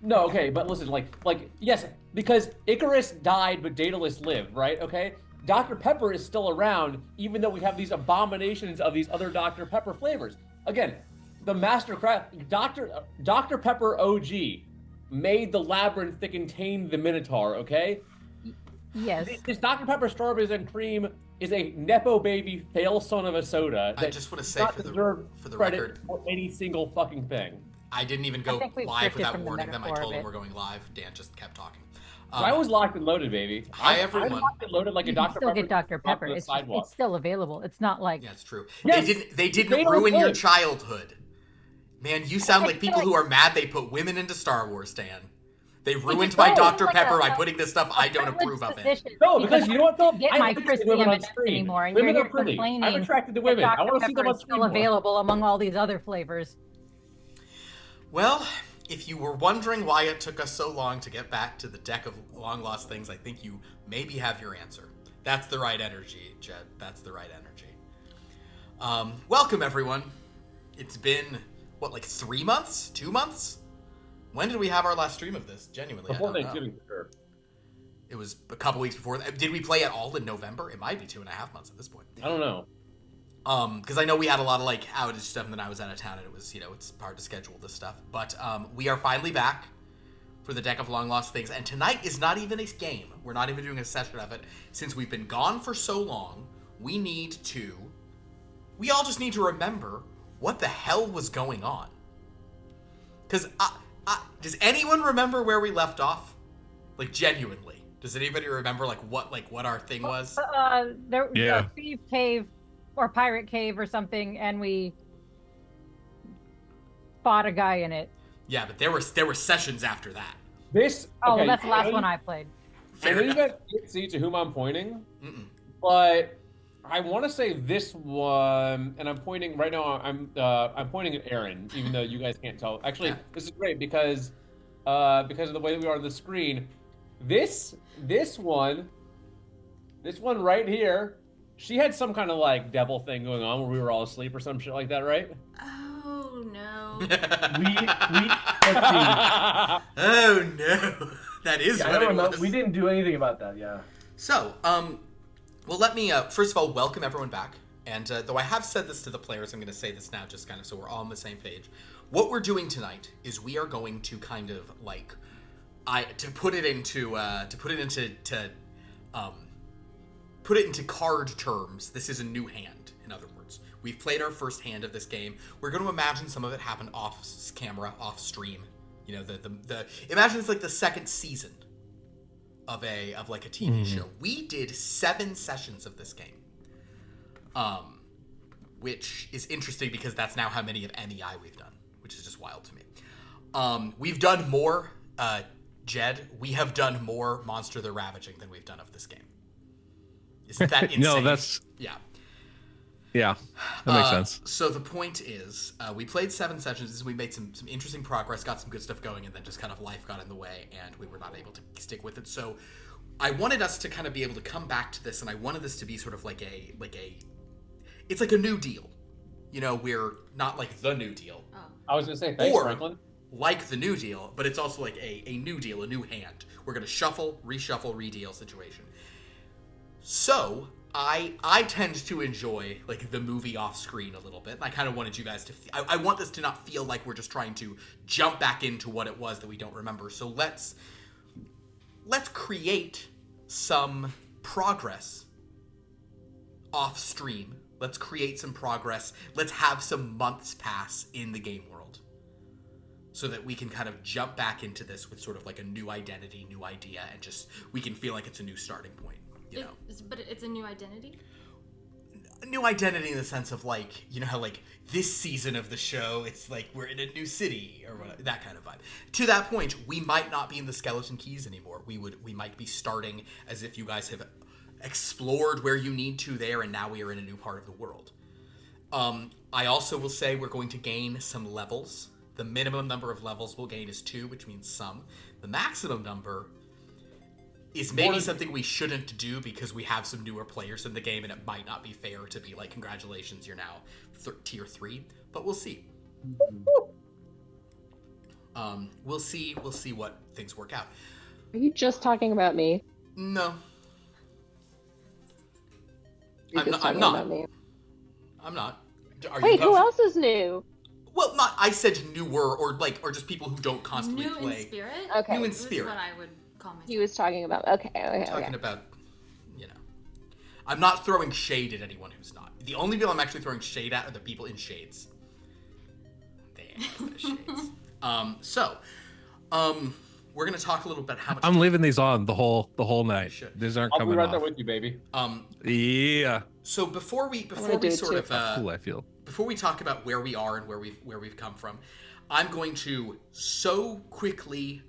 No, okay, but listen, yes, because Icarus died, but Daedalus lived, right? Okay, Dr. Pepper is still around, even though we have these abominations of these other Dr. Pepper flavors. Again, the master craft, Dr. Pepper OG made the labyrinth that contained the Minotaur. Okay, Yes. this Dr. Pepper strawberries and cream is a nepo baby fail son of a soda. I just want to say for the record, for any single fucking thing. I didn't even go live without warning them. I told them we're going live. Dan just kept talking. I was locked and loaded, baby. Hi, everyone. I'm locked and loaded like a Dr. Still Pepper. get Dr. Pepper. It's still available. It's not like... Yeah, it's true. Yes, they didn't ruin your childhood. Man, you sound like people who are mad they put women into Star Wars, Dan. They ruined my Dr. Pepper by putting this stuff I don't approve of it. No, because you know what, though? Get my Christy M&Ms anymore, and women you're are pretty. complaining I'm attracted to women. I want to see them on screen still available among all these other flavors. Well, if you were wondering why it took us so long to get back to the deck of long-lost things, I think you maybe have your answer. That's the right energy, Jed. That's the right energy. Welcome, everyone. It's been, what, like 3 months? 2 months? When did we have our last stream of this? Genuinely, before I don't Thanksgiving, know. for sure. It was a couple weeks before. Did we play at all in November? It might be 2.5 months at this point. I don't know. Because I know we had a lot of like outage stuff, and then I was out of town, and it was, it's hard to schedule this stuff. But we are finally back for the deck of long lost things, and tonight is not even a game. We're not even doing a session of it. Since we've been gone for so long, we all just need to remember what the hell was going on. Because does anyone remember where we left off? Like, genuinely, does anybody remember what our thing was? There was a thief cave or pirate cave or something, and we fought a guy in it. Yeah, but there were sessions after that. That's the last one I played. I know you guys can't see to whom I'm pointing, but I want to say this one, and I'm pointing right now. I'm pointing at Aaron, even though you guys can't tell. Actually, This is great because of the way that we are on the screen. This one right here. She had some kind of like devil thing going on where we were all asleep or some shit like that, right? Oh no. Oh no. That is what it was. We didn't do anything about that, yeah. So, well, let me first of all welcome everyone back. And though I have said this to the players, I'm going to say this now, just kind of so we're all on the same page. What we're doing tonight is we are going to kind of like, put it into card terms. This is a new hand. In other words, we've played our first hand of this game. We're going to imagine some of it happened off camera, off stream. Imagine it's like the second season of like a TV show. We did 7 sessions of this game, which is interesting because that's now how many of MEI we've done, which is just wild to me. We've done more, Jed. We have done more Monster the Ravaging than we've done of this game. Isn't that insane? No, that's... Yeah, that makes sense. So the point is, we played 7 sessions, we made some interesting progress, got some good stuff going, and then just kind of life got in the way, and we were not able to stick with it. So I wanted us to kind of be able to come back to this, and I wanted this to be sort of it's like a new deal. We're not like the New Deal. Oh. I was going to say, thanks, Franklin. Like the New Deal, but it's also like a new deal, a new hand. We're going to shuffle, reshuffle, redeal situation. So I tend to enjoy like the movie off screen a little bit, and I kind of wanted you guys to. I want this to not feel like we're just trying to jump back into what it was that we don't remember. So let's create some progress off stream. Let's create some progress. Let's have some months pass in the game world, so that we can kind of jump back into this with sort of like a new identity, new idea, and just we can feel like it's a new starting point. But it's a new identity? A new identity in the sense of like, how like this season of the show, it's like we're in a new city or whatever, that kind of vibe. To that point, we might not be in the Skeleton Keys anymore. We might be starting as if you guys have explored where you need to there, and now we are in a new part of the world. I also will say we're going to gain some levels. The minimum number of levels we'll gain is 2, which means some. The maximum number is maybe something we shouldn't do because we have some newer players in the game, and it might not be fair to be like, congratulations, you're now tier 3, but we'll see. We'll see what things work out. Are you just talking about me? No. I'm not. About me. I'm not. Wait, who else is new? Well, not. I said newer, or just people who don't constantly new play. In spirit. Okay. New in spirit. What I would call myself. He was talking about. Okay. Talking about, I'm not throwing shade at anyone who's not. The only people I'm actually throwing shade at are the people in shades. They ain't the shades. We're gonna talk a little bit how much. I'm leaving these on the whole night. These aren't I'll coming be right off. there with you, baby. Yeah. So before we sort of cool I feel. Before we talk about where we are and where we've come from, I'm going to so quickly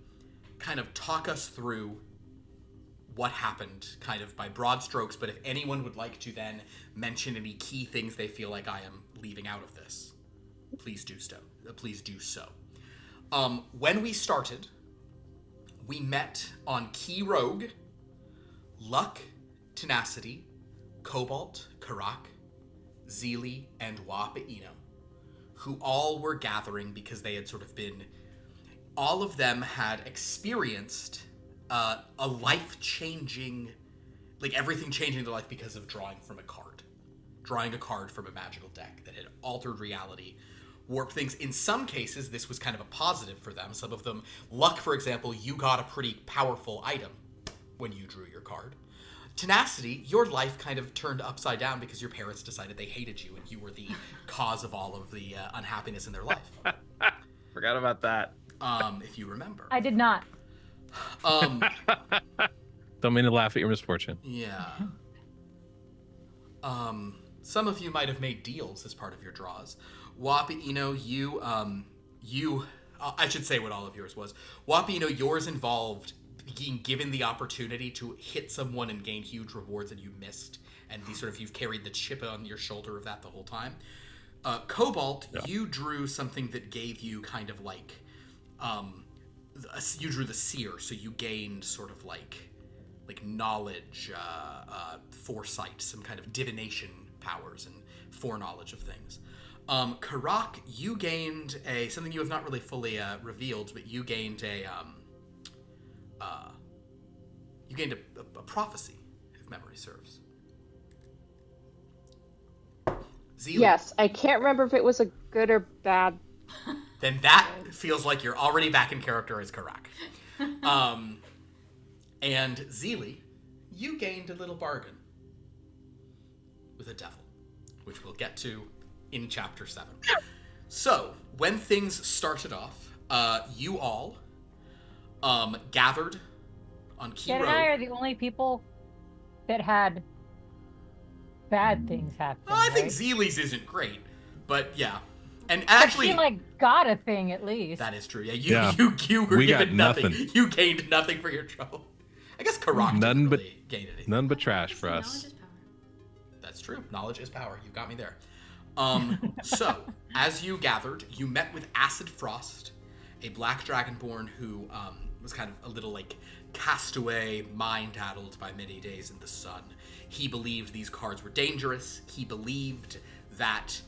kind of talk us through what happened, kind of by broad strokes. But if anyone would like to then mention any key things they feel like I am leaving out of this, please do so. When we started, we met on Key Rogue, Luck, Tenacity, Cobalt, Kha'rack, Zeely, and Wapa'ino, who all were gathering because they had sort of been... All of them had experienced a life-changing... Like, everything changing their life because of drawing from a card. Drawing a card from a magical deck that had altered reality, warped things. In some cases, this was kind of a positive for them. Some of them... Luck, for example, you got a pretty powerful item when you drew your card. Tenacity, your life kind of turned upside down because your parents decided they hated you and you were the cause of all of the unhappiness in their life. Forgot about that. If you remember. I did not. Don't mean to laugh at your misfortune. Yeah. Some of you might have made deals as part of your draws. Wapa'ino, I should say what all of yours was. Wapa'ino, yours involved being given the opportunity to hit someone and gain huge rewards, and you missed, and you've carried the chip on your shoulder of that the whole time. Cobalt, you drew something that gave you kind of like, you drew the seer, so you gained sort of like knowledge, foresight, some kind of divination powers and foreknowledge of things. Kha'rack, you gained something you have not really fully revealed, but you gained a prophecy, if memory serves. Zeely. Yes, I can't remember if it was a good or bad. Then that feels like you're already back in character as Kha'rack. And Zeely, you gained a little bargain with a devil, which we'll get to in Chapter 7. So, when things started off, you all gathered on Key Road. Jen and I are the only people that had bad things happen. I think right? Zeely's isn't great, but yeah. And But actually, she got a thing at least. that is true. Yeah, Yeah. you were We got given nothing. nothing. You gained nothing for your trouble. I guess Kha'rack didn't really gain anything. None but trash for Knowledge us. is power. That's true. Knowledge is power. You got me there. So, as you gathered, you met with Acid Frost, a black dragonborn who was kind of a little castaway, mind-addled by many days in the sun. He believed these cards were dangerous. He believed that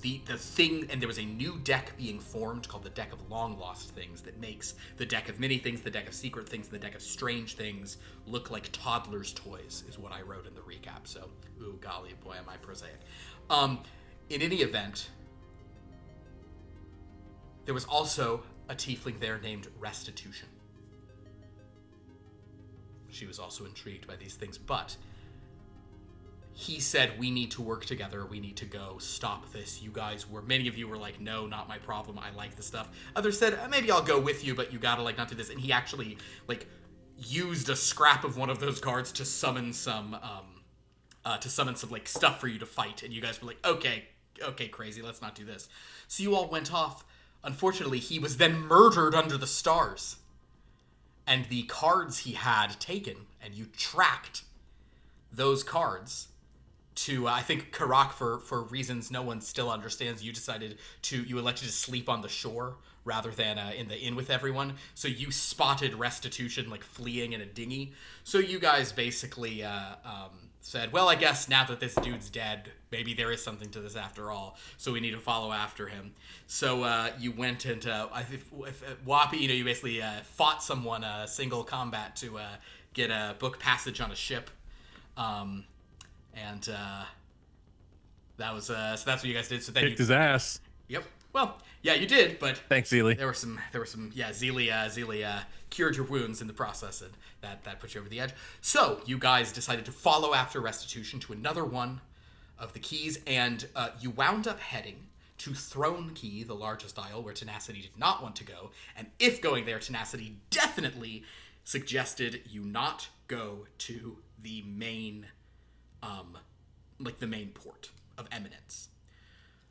the thing, and there was a new deck being formed called the Deck of Long Lost Things that makes the Deck of Many Things, the Deck of Secret Things, and the Deck of Strange Things look like toddlers' toys, is what I wrote in the recap. So, ooh, golly, boy, am I prosaic. In any event, there was also a tiefling there named Restitution. She was also intrigued by these things, but he said, we need to work together. We need to go stop this. Many of you were like, no, not my problem. I like the stuff. Others said, maybe I'll go with you, but you gotta not do this. And he actually used a scrap of one of those cards to summon some stuff for you to fight. And you guys were like, okay, crazy. Let's not do this. So you all went off. Unfortunately, he was then murdered under the stars. And the cards he had taken, and you tracked those cards to, I think, Kha'rack, for reasons no one still understands, you elected to sleep on the shore rather than in the inn with everyone. So you spotted Restitution fleeing in a dinghy. So you guys basically said, well, I guess now that this dude's dead, maybe there is something to this after all, so we need to follow after him. So you went into, I think, Wappy, you basically fought someone single combat to get a book passage on a ship. And that was, so that's what you guys did. So then Kicked his ass. Yep. Well, yeah, you did, but Thanks, Zeely. there were some, yeah, Zeely cured your wounds in the process, and that put you over the edge. So you guys decided to follow after Restitution to another one of the keys, and you wound up heading to Throne Key, the largest aisle, where Tenacity did not want to go. And if going there, Tenacity definitely suggested you not go to the main, the main port of Eminence.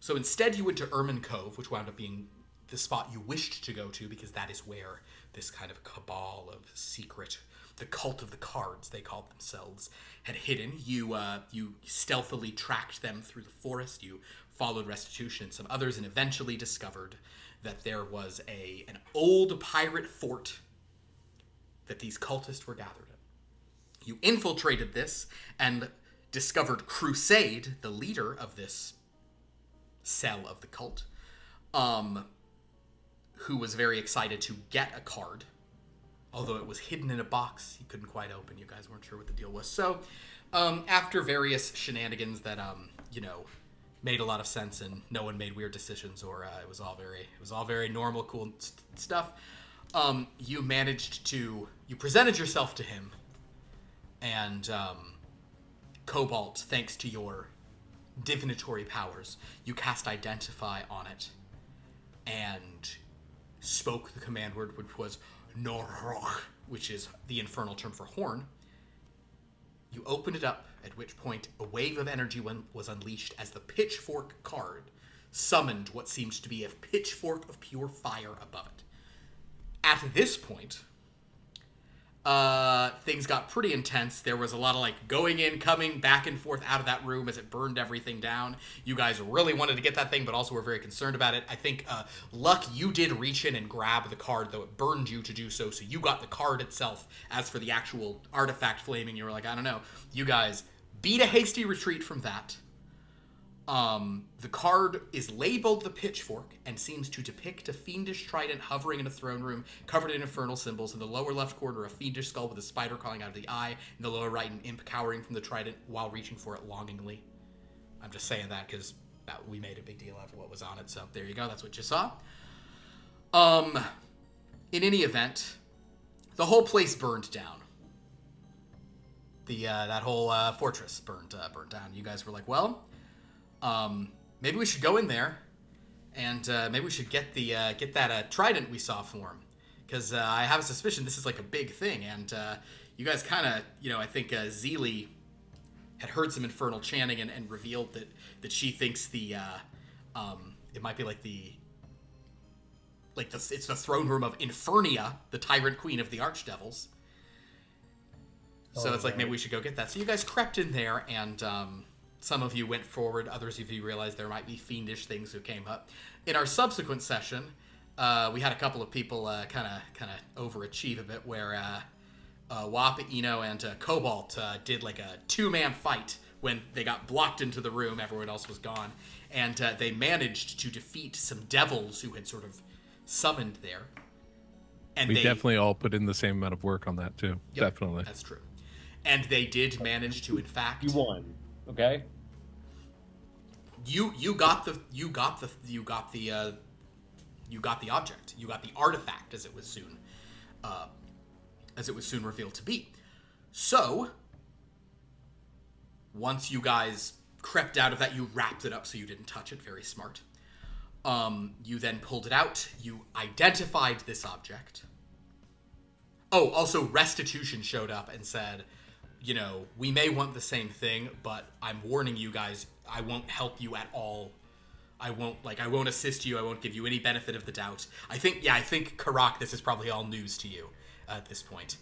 So instead, you went to Ermine Cove, which wound up being the spot you wished to go to, because that is where this kind of cabal of secret, the cult of the cards, they called themselves, had hidden. You stealthily tracked them through the forest. You followed Restitution and some others, and eventually discovered that there was an old pirate fort that these cultists were gathered in. You infiltrated this and discovered Crusade, the leader of this cell of the cult, who was very excited to get a card, although it was hidden in a box he couldn't quite open. You guys weren't sure what the deal was. So after various shenanigans that made a lot of sense and no one made weird decisions, or it was all very normal, cool stuff, you presented yourself to him, and Cobalt, thanks to your divinatory powers, you cast Identify on it and spoke the command word, which was Norroch, which is the infernal term for horn. You opened it up, at which point a wave of energy was unleashed as the pitchfork card summoned what seemed to be a pitchfork of pure fire above it. At this point, things got pretty intense. There was a lot of going in, coming back and forth out of that room as it burned everything down. You guys really wanted to get that thing, but also were very concerned about it. I think, Luck, you did reach in and grab the card, though it burned you to do so, so you got the card itself. As for the actual artifact flaming, you were like, I don't know. You guys beat a hasty retreat from that. The card is labeled the Pitchfork and seems to depict a fiendish trident hovering in a throne room covered in infernal symbols. In the lower left corner, a fiendish skull with a spider crawling out of the eye. In the lower right, an imp cowering from the trident while reaching for it longingly. I'm just saying that because we made a big deal out of what was on it, so there you go. That's what you saw. In any event, the whole place burned down. That whole fortress burned down. You guys were like, well, maybe we should go in there, and maybe we should get that trident we saw form, because I have a suspicion this is a big thing, and you guys kind of, I think Zeely had heard some infernal chanting and revealed that she thinks it might be it's the throne room of Infernia, the tyrant queen of the archdevils. So it's maybe we should go get that. So you guys crept in there, and some of you went forward. Others of you realized there might be fiendish things who came up. In our subsequent session, we had a couple of people kind of overachieve a bit, where Wap, and Cobalt did a two-man fight when they got blocked into the room. Everyone else was gone. And they managed to defeat some devils who had sort of summoned there. And we definitely all put in the same amount of work on that too. Yep, definitely. That's true. And they did manage to, in fact, You won. Okay. You got the object. You got the artifact, as it was soon revealed to be. So once you guys crept out of that, you wrapped it up so you didn't touch it. Very smart. You then pulled it out. You identified this object. Oh, also Restitution showed up and said, we may want the same thing, but I'm warning you guys, I won't help you at all. I won't assist you. I won't give you any benefit of the doubt. I think Kha'rack, this is probably all news to you at this point.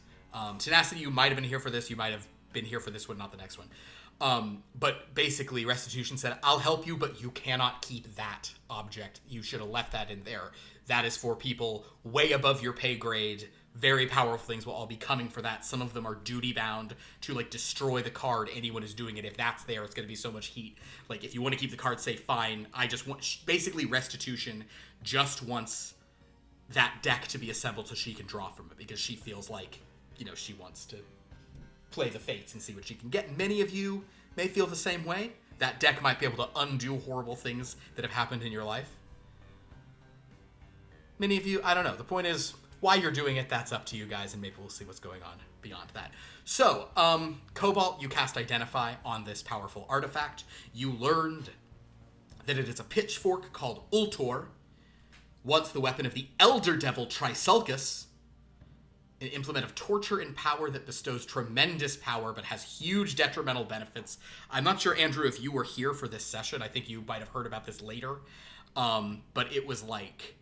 Tenacity, you might have been here for this. You might have been here for this one, not the next one. But basically, Restitution said, I'll help you, but you cannot keep that object. You should have left that in there. That is for people way above your pay grade, very powerful things will all be coming for that. Some of them are duty bound to like destroy the card. Anyone who's doing it, if that's there, it's going to be so much heat. Like if you want to keep the card safe, fine. I just want basically Restitution just wants that deck to be assembled so she can draw from it, because she feels like, you know, she wants to play the fates and see what she can get. Many of you may feel the same way. That deck might be able to undo horrible things that have happened in your life. Many of you, I don't know. The point is, why you're doing it, that's up to you guys, and maybe we'll see what's going on beyond that. So, Cobalt, you cast Identify on this powerful artifact. You learned that it is a pitchfork called Ultor, once the weapon of the Elder Devil Trisulcus, an implement of torture and power that bestows tremendous power but has huge detrimental benefits. I'm not sure, Andrew, if you were here for this session. I think you might have heard about this later. But it was like,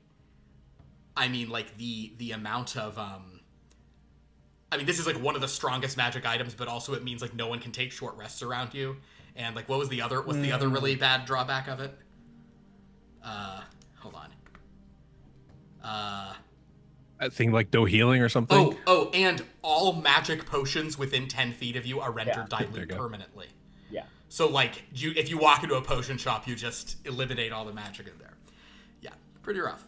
I mean, like the amount of, I mean, this is like one of the strongest magic items, but also it means like no one can take short rests around you. And like, what's the other really bad drawback of it? Hold on. I think like no healing or something. Oh, and all magic potions within 10 feet of you are rendered dilute permanently. Yeah. So like, if you walk into a potion shop, you just eliminate all the magic in there. Yeah, pretty rough.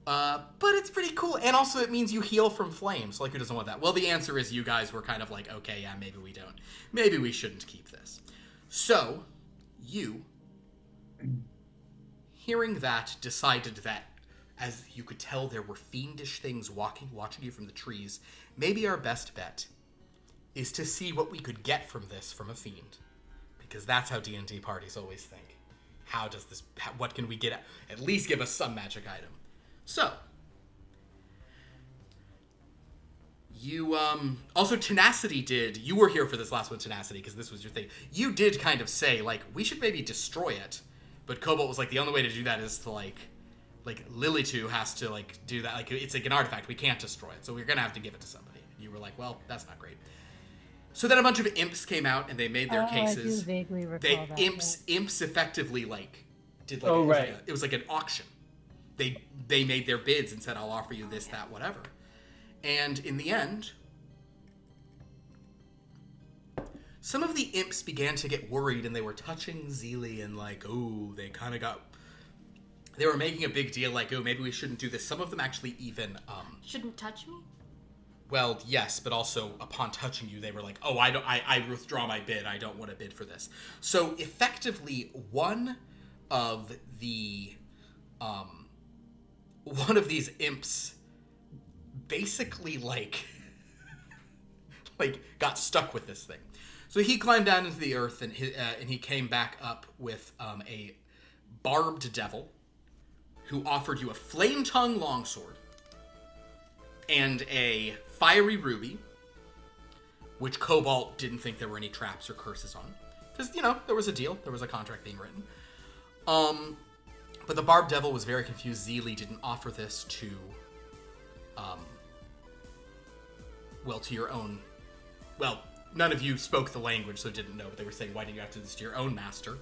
But it's pretty cool. And also it means you heal from flames. Like, who doesn't want that? Well, the answer is you guys were kind of like, okay, yeah, maybe we don't. Maybe we shouldn't keep this. So, you, hearing that, decided that, as you could tell, there were fiendish things watching you from the trees. Maybe our best bet is to see what we could get from this from a fiend. Because that's how D&D parties always think. What can we get? At least give us some magic item. So, you, also Tenacity you were here for this last one, Tenacity, because this was your thing. You did kind of say, like, we should maybe destroy it. But Cobalt was like, the only way to do that is to, like Lilitu has to, like, do that. Like, it's like an artifact. We can't destroy it. So we're going to have to give it to somebody. And you were like, well, that's not great. So then a bunch of imps came out, and they made their cases. I do vaguely recall that. Imps effectively, like, did, like, it was like an auction. They made their bids and said, I'll offer you this, that, whatever. And in the end, some of the imps began to get worried, and they were touching Zeely, and like, ooh, they were making a big deal, like, oh, maybe we shouldn't do this. Some of them actually even... Shouldn't touch me? Well, yes, but also upon touching you, they were like, oh, I withdraw my bid. I don't want to bid for this. So effectively, one of these imps basically like got stuck with this thing. So he climbed down into the earth, and he came back up with a barbed devil who offered you a flame tongue longsword and a fiery ruby, which Cobalt didn't think there were any traps or curses on, because, you know, there was a deal, there was a contract being written. But the barbed devil was very confused. Zeely didn't offer this to, to your own, none of you spoke the language, so didn't know, but they were saying, why didn't you have to do this to your own master?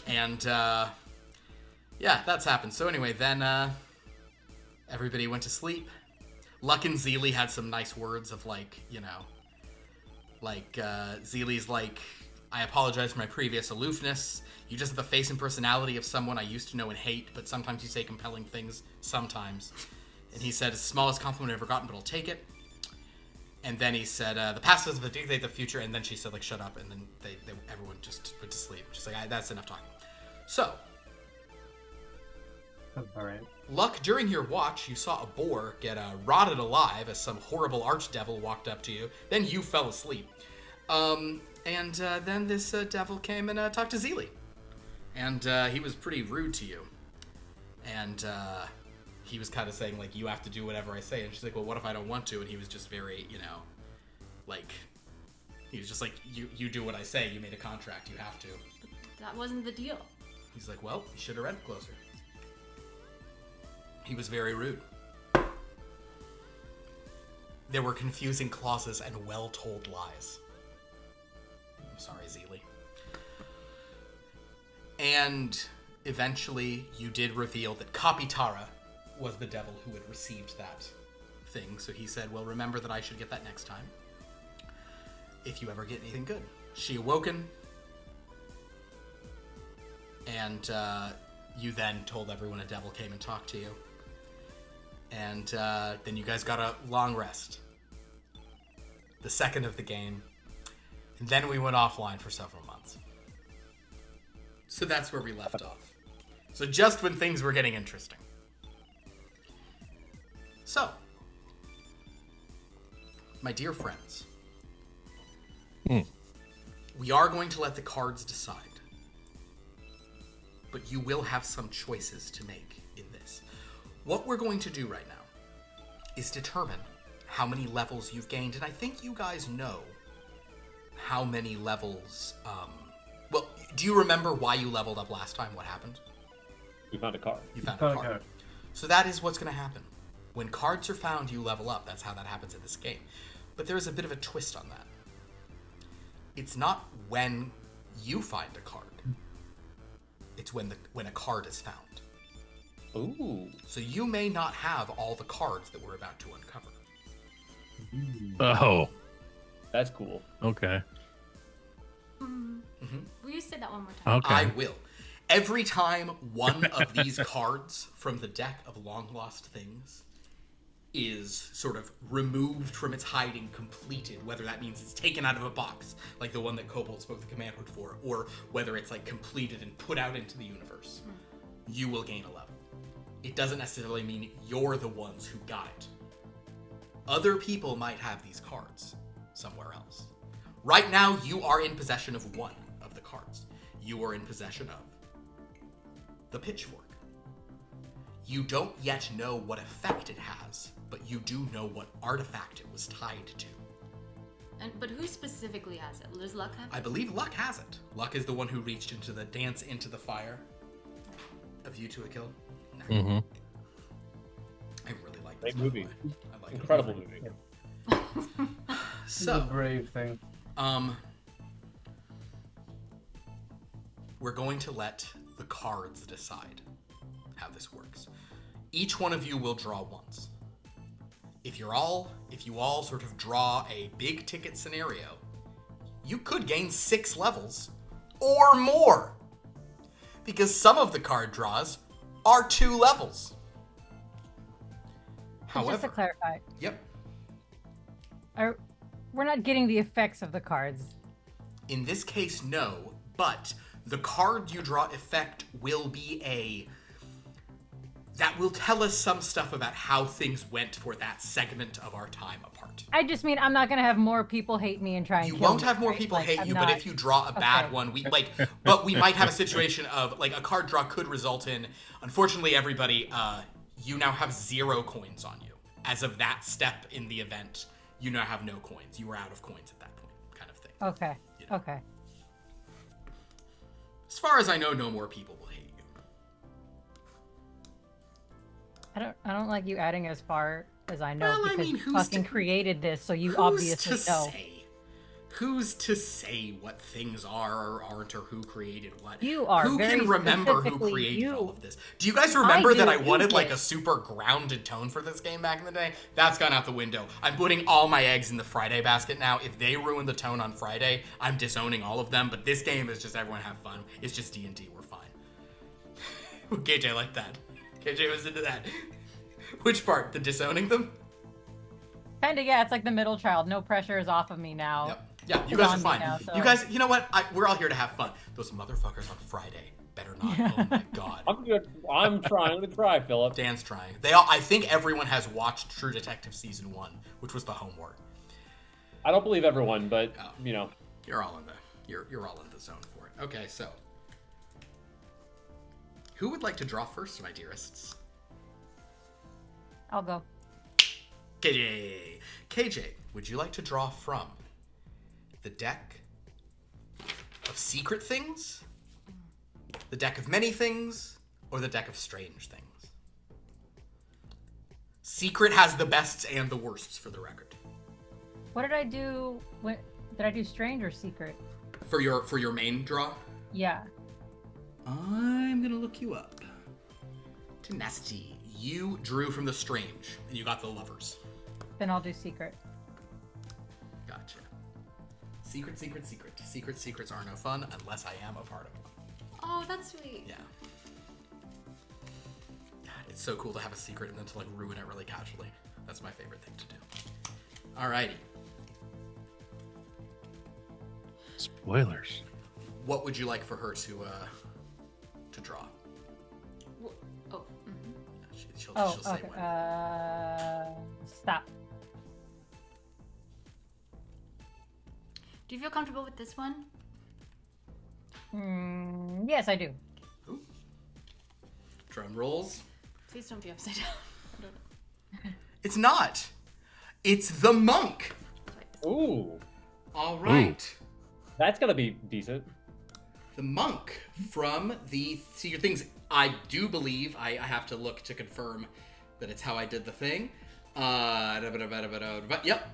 And, yeah, that's happened. So anyway, then, everybody went to sleep. Luck and Zeely had some nice words of, like, you know, like, Zeely's like, I apologize for my previous aloofness. You just have the face and personality of someone I used to know and hate, but sometimes you say compelling things, sometimes. And he said, it's the smallest compliment I've ever gotten, but I'll take it. And then he said, the past doesn't dictate the future, and then she said, like, shut up, and then everyone just went to sleep. She's like, that's enough talking. So, all right. Luck, during your watch, you saw a boar get rotted alive as some horrible archdevil walked up to you. Then you fell asleep. And then this devil came and talked to Zeely. And he was pretty rude to you. And he was kind of saying, like, you have to do whatever I say. And she's like, well, what if I don't want to? And he was just very, you know, like, he was just like, you do what I say. You made a contract. You have to. But that wasn't the deal. He's like, well, you should have read closer. He was very rude. There were confusing clauses and well-told lies. I'm sorry, Zeely. And eventually, you did reveal that Kapitara was the devil who had received that thing, so he said, well, remember that I should get that next time. If you ever get anything good. She awoken, and you then told everyone a devil came and talked to you. And then you guys got a long rest. The second of the game. And then we went offline for several months. So that's where we left off. So just when things were getting interesting. So, my dear friends, we are going to let the cards decide. But you will have some choices to make in this. What we're going to do right now is determine how many levels you've gained. And I think you guys know how many levels... well, do you remember why you leveled up last time? What happened? We found a card. You found a card. So that is what's going to happen. When cards are found, you level up. That's how that happens in this game. But there's a bit of a twist on that. It's not when you find a card. It's when a card is found. Ooh. So you may not have all the cards that we're about to uncover. Oh. That's cool. Okay. Will you say that one more time? Okay. I will. Every time one of these cards from the deck of long lost things is sort of removed from its hiding, completed, whether that means it's taken out of a box, like the one that Kobold spoke the command word for, or whether it's like completed and put out into the universe, you will gain a level. It doesn't necessarily mean you're the ones who got it. Other people might have these cards somewhere else. Right now, you are in possession of one of the cards. You are in possession of the pitchfork. You don't yet know what effect it has, but you do know what artifact it was tied to. But who specifically has it? Does Luck have it? I believe Luck has it. Luck is the one who reached into the dance into the fire. A View to a Kill. No. Mm-hmm. I really like Great this movie. I like Incredible movie. So, brave thing. we're going to let the cards decide how this works. Each one of you will draw once. If you all sort of draw a big ticket scenario, you could gain 6 levels or more. Because some of the card draws are 2 levels. Just to However, clarify, yep. we're not getting the effects of the cards. In this case, no, but the card you draw effect will be that will tell us some stuff about how things went for that segment of our time apart. I just mean I'm not gonna have more people hate me and try and You kill won't me, have more right? people Like, hate I'm you, not- but if you draw a bad Okay. one, but we might have a situation of like a card draw could result in, unfortunately, everybody, you now have 0 coins on you. As of that step in the event, you now have no coins. You were out of coins at that point, kind of thing. Okay. You know. Okay. As far as I know, no more people will hate you. I don't like you adding as far as I know Well, I because mean, you who's fucking to- created this, so you Who's obviously to know. say? Who's to say what things are or aren't, or who created what? You are Who very can remember who specifically created you. all of this? Do you guys remember that I do, wanted you like did. a super grounded tone for this game back in the day? That's gone out the window. I'm putting all my eggs in the Friday basket now. If they ruin the tone on Friday, I'm disowning all of them. But this game is just everyone have fun. It's just D&D. We're fine. KJ liked that. KJ was into that. Which part? The disowning them? Kinda, yeah. It's like the middle child. No pressure is off of me now. Yep. Yeah, you It's guys are on me fine. now, so- You guys, you know what? We're all here to have fun. Those motherfuckers on Friday better not. Oh my god. I'm good. I'm trying to try, Philip. Dan's trying. I think everyone has watched True Detective Season 1, which was the homework. I don't believe everyone, but Oh. you know. You're all in the zone for it. Okay, so who would like to draw first, my dearests? I'll go. KJ. KJ, would you like to draw from the deck of secret things, the deck of many things, or the deck of strange things? Secret has the bests and the worsts, for the record. What did I do? Did I do strange or secret? For your main draw, Yeah. I'm gonna look you up. Tenacity. You drew from the strange, and you got the lovers. Then I'll do secret. Gotcha. Secrets are no fun unless I am a part of one. Oh, that's sweet. Yeah. God, it's so cool to have a secret and then to like ruin it really casually. That's my favorite thing to do. Alrighty. Spoilers. What would you like for her to draw? Oh. She'll say okay. when. Stop. Do you feel comfortable with this one? Yes, I do. Ooh. Drum rolls. Please don't be upside down. I don't know. It's not. It's the monk. Ooh, All right. that's gonna be decent. The monk from the Secret Things. I do believe, I have to look to confirm that it's how I did the thing. But yep.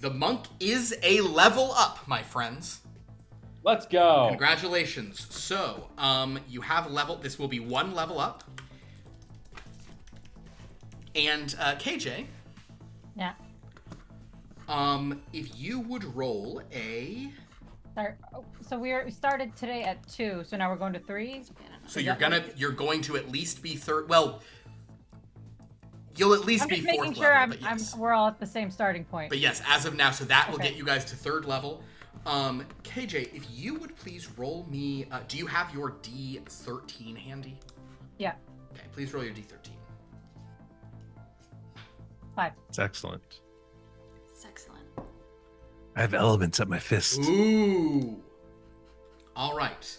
The monk is a level up, my friends. Let's go. Congratulations. So, you have this will be one level up. And, KJ. Yeah. If you would roll a... So we started today at 2, so now we're going to 3. So you're going to at least be third. Well, you'll at least I'm be just fourth making sure level. But yes. we're all at the same starting point. But yes, as of now, so that will Okay. get you guys to third level. KJ, if you would please roll me. Do you have your D13 handy? Yeah. Okay, please roll your D13. 5. It's excellent. It's excellent. I have elements at my fist. Ooh. All right.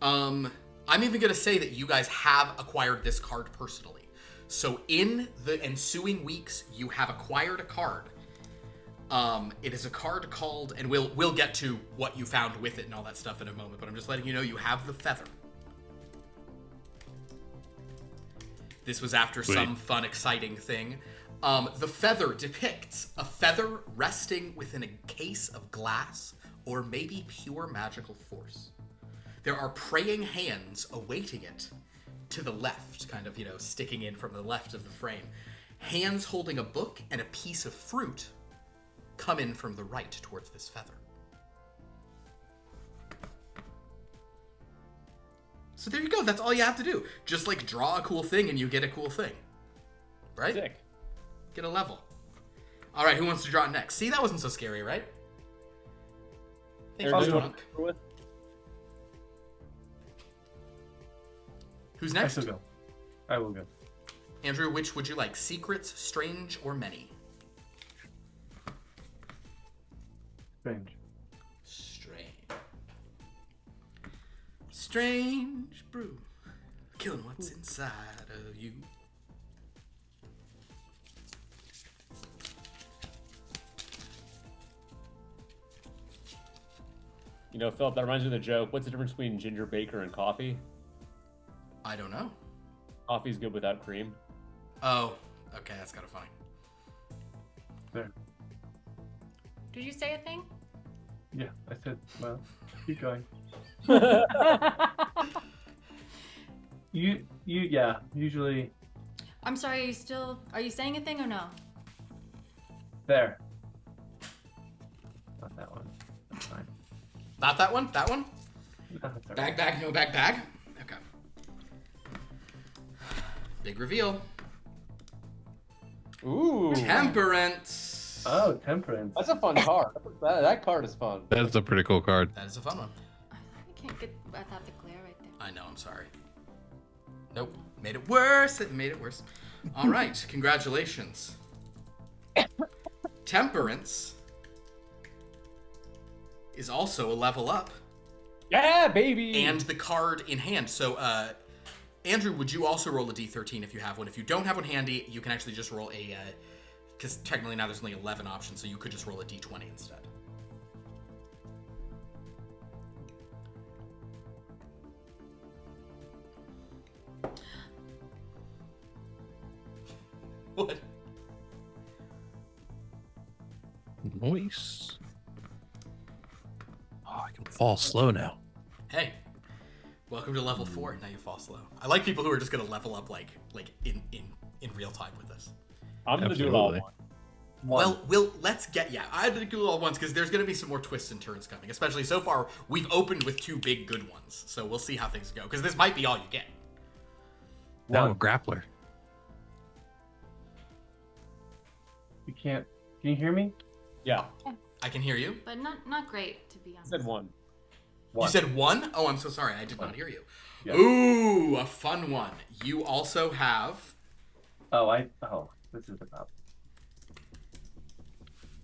I'm even gonna say that you guys have acquired this card personally. So in the ensuing weeks, you have acquired a card. It is a card called, and we'll get to what you found with it and all that stuff in a moment. But I'm just letting you know you have the feather. This was after some fun, exciting thing. The feather depicts a feather resting within a case of glass or maybe pure magical force. There are praying hands awaiting it to the left, kind of, sticking in from the left of the frame. Hands holding a book and a piece of fruit come in from the right towards this feather. So there you go. That's all you have to do. Just like draw a cool thing and you get a cool thing. Right? Sick. Get a level. All right, who wants to draw next? See, that wasn't so scary, right? Thank you, Aaron, Monk. do Who's I next? shall go. I will go. Andrew, which would you like? Secrets, strange, or many? Strange. Strange brew. Killing what's inside of you. Philip, that reminds me of the joke. What's the difference between ginger baker and coffee? I don't know. Coffee's good without cream. Oh, okay, that's kind of funny. There. Did you say a thing? Yeah, I said, well, keep going. Yeah, usually I'm sorry, are you saying a thing or no? there. Not that one. That's fine. Not that one? That one? No, that's all Bag, right. no bag. Okay. Big reveal. Ooh. Temperance. Oh, temperance. That's a fun card. That card is fun. That's a pretty cool card. That is a fun one. I can't get without the glare right there. I know, I'm sorry. Nope. Made it worse. All right. Congratulations. Temperance is also a level up. Yeah, baby. And the card in hand. So, Andrew, would you also roll a d13 if you have one? If you don't have one handy, you can actually just roll a... Because technically now there's only 11 options, so you could just roll a d20 instead. What? Nice. Oh, I can fall slow now. Hey, welcome to level 4. Now you fall slow. I like people who are just gonna level up like in real time with this. I'm gonna do it all Absolutely. at once. Well, let's get I did do it all at once because there's gonna be some more twists and turns coming. Especially so far, we've opened with 2 big good ones, so we'll see how things go. Because this might be all you get. No, grappler. You can't. Can you hear me? Yeah, I can hear you. But not great, to be I honest. said 1. You said 1? Oh, I'm so sorry. I did not hear you. Yeah. Ooh, a fun one. You also have. Oh, this is about.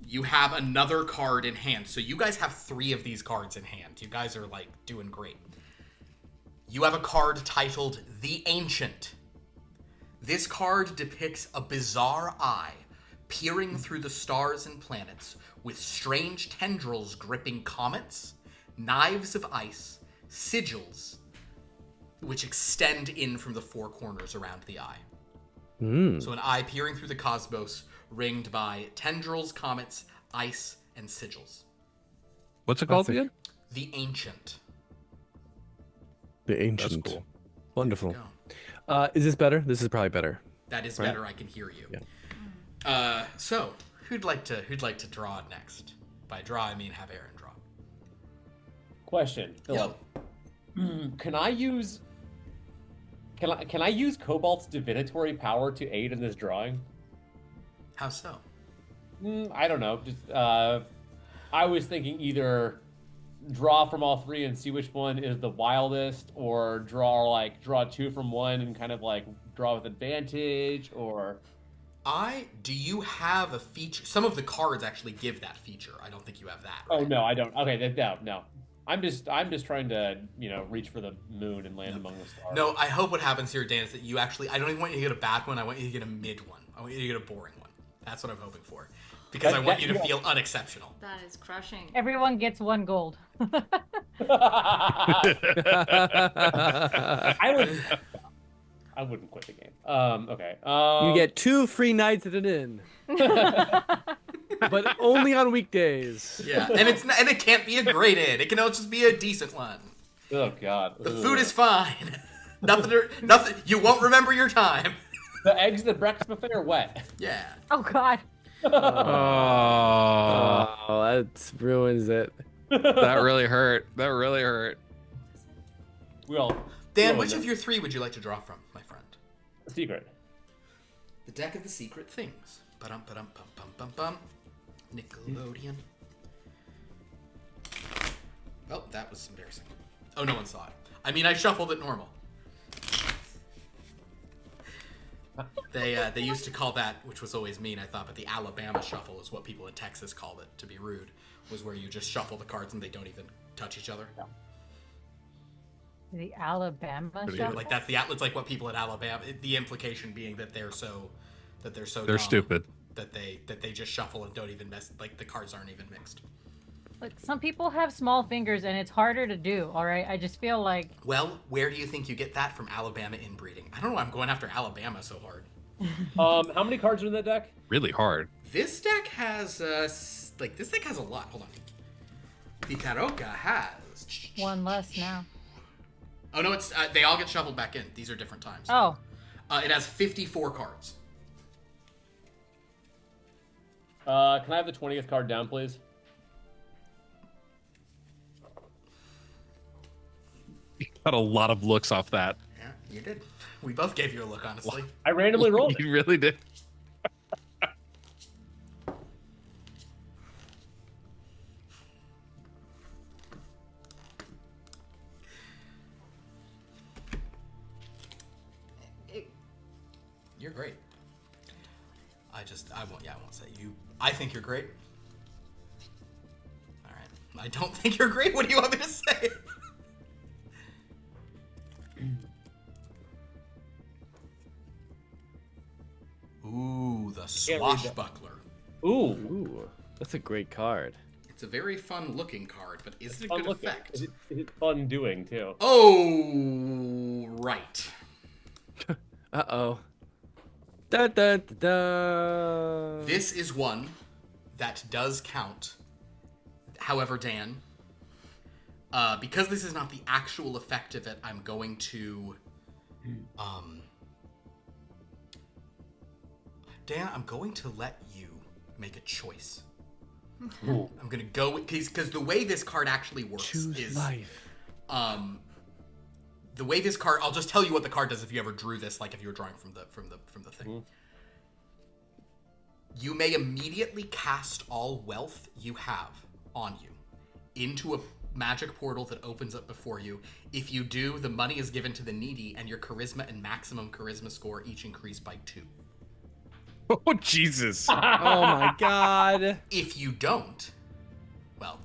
You have another card in hand. So you guys have 3 of these cards in hand. You guys are like doing great. You have a card titled The Ancient. This card depicts a bizarre eye peering through the stars and planets with strange tendrils gripping comets, knives of ice, sigils, which extend in from the 4 corners around the eye. So an eye peering through the cosmos, ringed by tendrils, comets, ice, and sigils. What's it called again? The Ancient. The ancient. That's cool. Wonderful. Go. Is this better? This is probably better. That is Right. better. I can hear you. Yeah. So who'd like to draw next? By draw, I mean have Aaron draw. Question, Philip. Can I use Cobalt's divinatory power to aid in this drawing? How so? I don't know. Just I was thinking either draw from all 3 and see which one is the wildest, or draw 2 from one and kind of like draw with advantage, or. Do you have a feature? Some of the cards actually give that feature. I don't think you have that. Oh right? no, I don't. Okay, no. I'm just trying to reach for the moon and land among the stars. No, I hope what happens here, Dan, is that you actually. I don't even want you to get a bad one. I want you to get a mid one. I want you to get a boring one. That's what I'm hoping for, because I want you to feel unexceptional. That is crushing. Everyone gets 1 gold. I wouldn't quit the game. Okay. You get 2 free nights at an inn, but only on weekdays. Yeah, and it can't be a great inn. It can also just be a decent one. Oh God. The food is fine. Nothing. You won't remember your time. The eggs at the breakfast buffet are wet. Yeah. Oh God. Oh, that ruins it. That really hurt. That really hurt. Well, Dan, which of your 3 would you like to draw from, my friend? secret? The deck of the secret things. Ba-dum, ba-dum, bum, bum, bum, bum. Nickelodeon. Oh, that was embarrassing. Oh, no one saw it. I mean, I shuffled it normal. They used to call that, which was always mean, I thought, but the Alabama shuffle is what people in Texas called it, to be rude, was where you just shuffle the cards and they don't even touch each other. The Alabama Pretty shuffle? good. Like that's it's like what people in Alabama. The implication being that they're They're dumb stupid. that they just shuffle and don't even mess. Like the cards aren't even mixed. Look, some people have small fingers and it's harder to do, all right? I just feel like... Well, where do you think you get that from? Alabama inbreeding. I don't know why I'm going after Alabama so hard. How many cards are in that deck? Really hard. This deck has this deck has a lot. Hold on. The Kha'rack has 1 less now. Oh no, it's they all get shuffled back in. These are different times. Oh. It has 54 cards. Can I have the 20th card down, please? Got a lot of looks off that. Yeah, you did. We both gave you a look, honestly. I randomly rolled it. You really did. You're great. I won't say you. I think you're great. All right. I don't think you're great. What do you want me to say? Ooh, the Swashbuckler. Ooh, that's a great card. It's a very fun-looking card, but is it a Fun good looking. effect? Is it fun doing too? Oh, right. Uh-oh. Da, da, da, da. This is one that does count. However, Dan, because this is not the actual effect of it, I'm going to Dan, I'm going to let you make a choice. Ooh. I'm gonna go because the way this card actually works Choose is life. the way this card. I'll just tell you what the card does if you ever drew this, like if you were drawing from the thing. Mm. You may immediately cast all wealth you have on you into a magic portal that opens up before you. If you do, the money is given to the needy, and your charisma and maximum charisma score each increase by 2. Oh, Jesus. Oh my god. If you don't, well,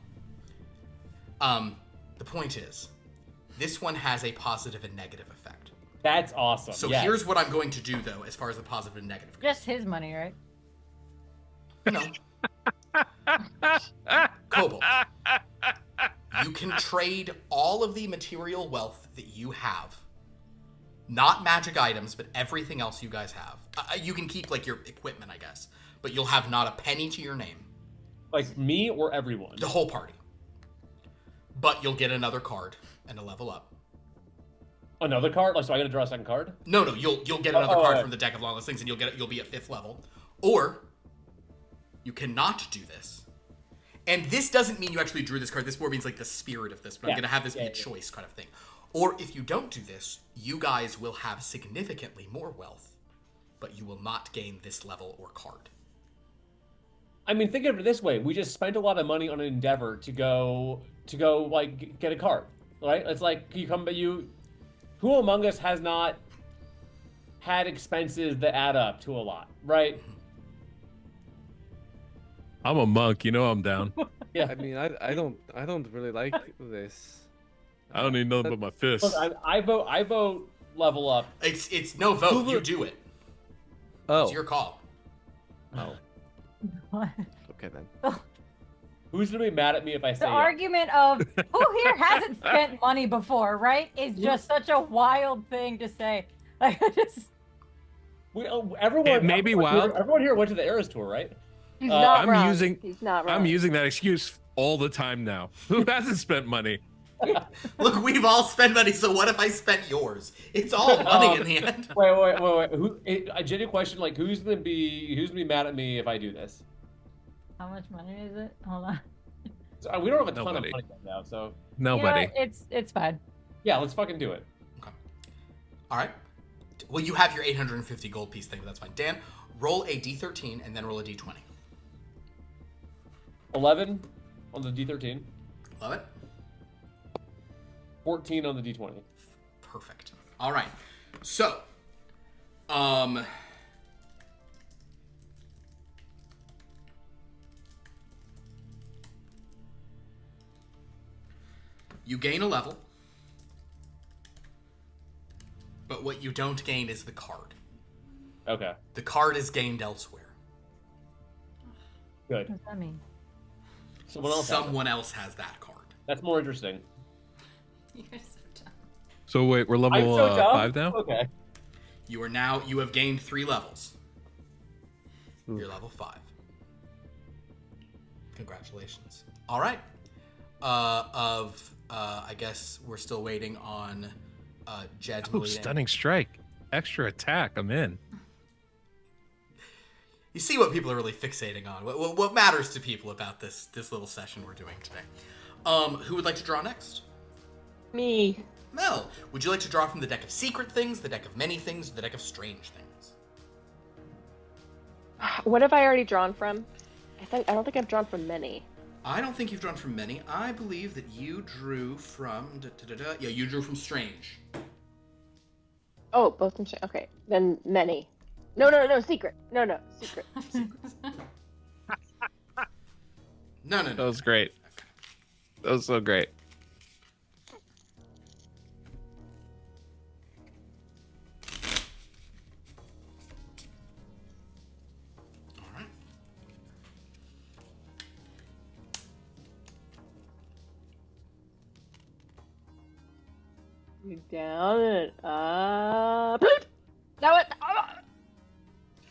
the point is, this one has a positive and negative effect. That's awesome. So yes. here's what I'm going to do, though, as far as the positive and negative goes. Just his money, right? No. Kobold. You can trade all of the material wealth that you have. Not magic items, but everything else you guys have. You can keep, like, your equipment, I guess. But you'll have not a penny to your name. Like me or everyone? The whole party. But you'll get another card and a level up. Another card? Like, so I gotta draw a second card? No, you'll get another card from the deck of Lawless Things, and you'll be at 5th level. Or you cannot do this. And this doesn't mean you actually drew this card. This more means like the spirit of this, but I'm gonna have this be a choice kind of thing. Or if you don't do this, you guys will have significantly more wealth, but you will not gain this level or card. I mean, think of it this way: we just spent a lot of money on an endeavor to go like get a card, right? It's like who among us has not had expenses that add up to a lot, right? I'm a monk. You know I'm down. Yeah. I mean, I don't really like this. I don't need nothing but my fists. Look, I vote level up. It's no vote. You do it. Oh. It's your call. Oh. What? Okay then. Who's gonna be mad at me if I say The argument of who here hasn't spent money before, right? Is just such a wild thing to say. Like, everyone may be wild. Everyone here went to the Eras tour, right? He's not I'm wrong. using- He's not wrong. I'm using that excuse all the time now. Who hasn't spent money? Look, we've all spent money, so what if I spent yours? It's all money in the end. Wait. A genuine question: like, who's gonna be mad at me if I do this? how much money is it? Hold on. So, we don't have a ton Nobody. of money right now, so Nobody. You know what? It's fine. yeah, let's fucking do it. Okay. All right. Well, you have your 850 gold piece thing, but that's fine. Dan, roll a d13 and then roll a d20. 11 on the D13, Love it. 14 on the D20. Perfect. All right. So, you gain a level, but what you don't gain is the card. Okay, The card is gained elsewhere. good. What does that mean? Someone else. Has it. Someone else has that card. That's more interesting. You're so dumb. So wait, we're I'm level so dumb. 5 now? Okay. You have gained 3 levels. You're level 5. Congratulations. All right. I guess we're still waiting on Jed. Oh, stunning strike. Extra attack. I'm in. You see what people are really fixating on. What matters to people about this little session we're doing today. Who would like to draw next? Me. Mel, would you like to draw from the deck of secret things, the deck of many things, the deck of strange things? What have I already drawn from? I don't think I've drawn from many. I don't think you've drawn from many. I believe that you drew from... Yeah, you drew from strange. Oh, both from okay. Then many. No, secret. No, secret. No. That was great. That was so great. All right. You down and up. Bloop! That was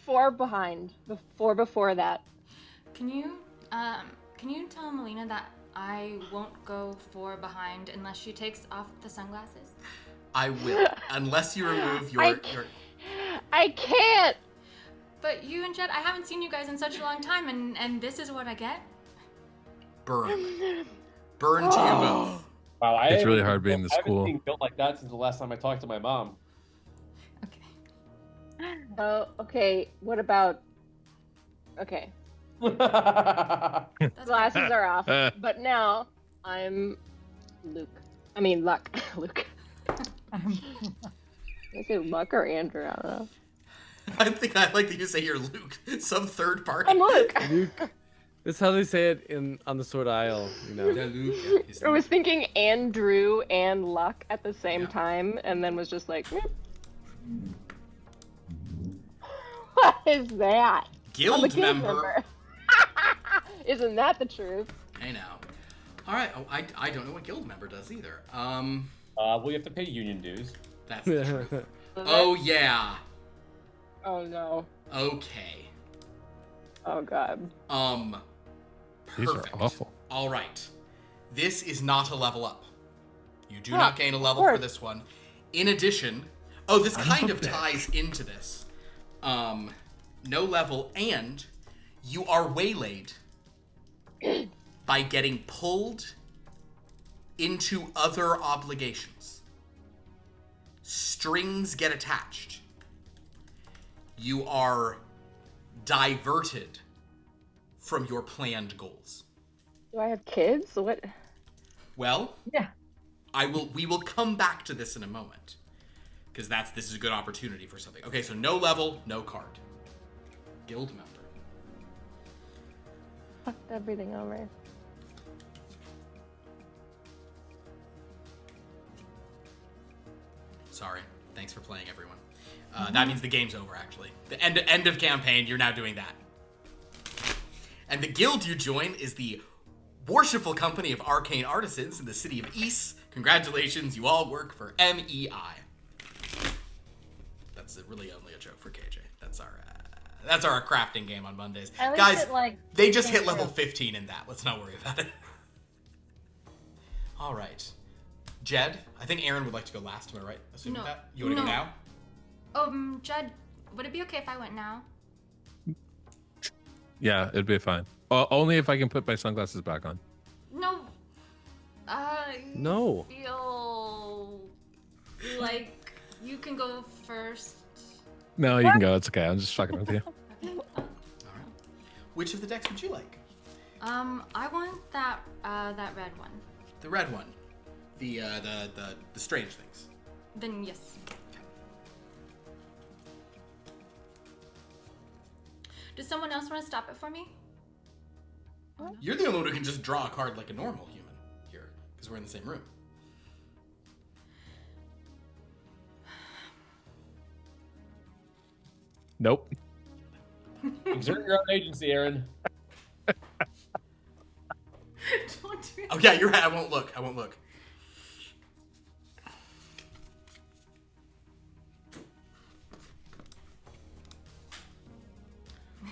4 behind. 4 before that. Can you tell Melina that I won't go 4 behind unless she takes off the sunglasses? I will, unless you remove your... I can't. But you and Jed, I haven't seen you guys in such a long time, and this is what I get? Burn. Burn to you both. Wow, It's really hard being this I haven't cool. seen guilt like that since the last time I talked to my mom. Okay. Oh, okay. What about? Okay, That's glasses are off, but now I'm Luke. I mean Luck. Luke. Is it Luck or Andrew? I don't know. I think I like that you say you're Luke, some third party. I'm Luke. Luke. That's how they say it on the Sword Isle, you know. Yeah, Luke. Yeah, he's I was Luke. thinking Andrew and Luck at the same Yeah. time, and then was just like, what is that? I'm a Guild guild member. Isn't that the truth? I know. All right. Oh, I don't know what guild member does either. We have to pay union dues. That's the truth. Oh yeah. Oh no. Okay. Oh god. These are Perfect. awful. All right. This is not a level up. You do Huh, not gain a of level for course. this one. In addition, this kind of ties into this. No level, and you are waylaid by getting pulled into other obligations. Strings get attached. You are diverted from your planned goals. Do I have kids? What? Well, Yeah. we will come back to this in a moment. Because this is a good opportunity for something. Okay, so no level, no card. Guild member. Fucked everything over. Sorry. Thanks for playing, everyone. That means the game's over, actually. The end of campaign, you're now doing that. And the guild you join is the Worshipful Company of Arcane Artisans in the city of Ys. Congratulations, you all work for MEI. That's really only a joke for KJ. That's our crafting game on Mondays. At least Guys, it, like, they just hit came level true. 15 in that. Let's not worry about it. All right. Jed, I think Aaron would like to go last, am I right? Assuming No. that? You want to go No. now? Jed, would it be okay if I went now? Yeah, it'd be fine. Only if I can put my sunglasses back on. No. No. Feel like you can go first. No, you can go. It's okay. I'm just fucking with you. All right. Which of the decks would you like? I want that red one. The red one. The strange things. Then yes. Does someone else want to stop it for me? You're the only one who can just draw a card like a normal human here, because we're in the same room. Nope. Exert your own agency, Aaron. Don't do it. Oh yeah, you're right. I won't look.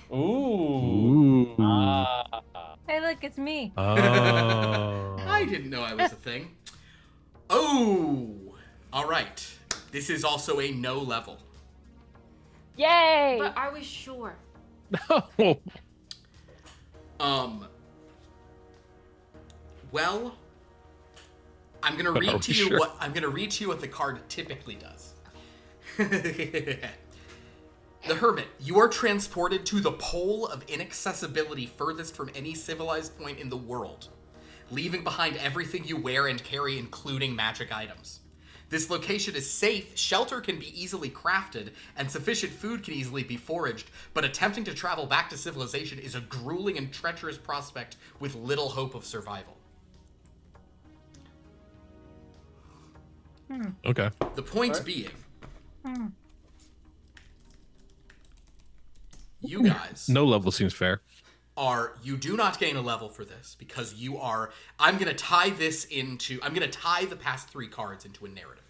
Ooh. Ooh. Ah. Hey, look, it's me. Oh. I didn't know I was a thing. Oh, all right. This is also a no level. Yay! But are we sure? No. Well, I'm gonna Are read we to you sure? what the card typically does. The Hermit. You are transported to the pole of inaccessibility furthest from any civilized point in the world, leaving behind everything you wear and carry, including magic items. This location is safe, shelter can be easily crafted, and sufficient food can easily be foraged, but attempting to travel back to civilization is a grueling and treacherous prospect with little hope of survival. Okay. The point being, you guys No level seems fair. you do not gain a level for this because you are, I'm going to tie the past 3 cards into a narrative.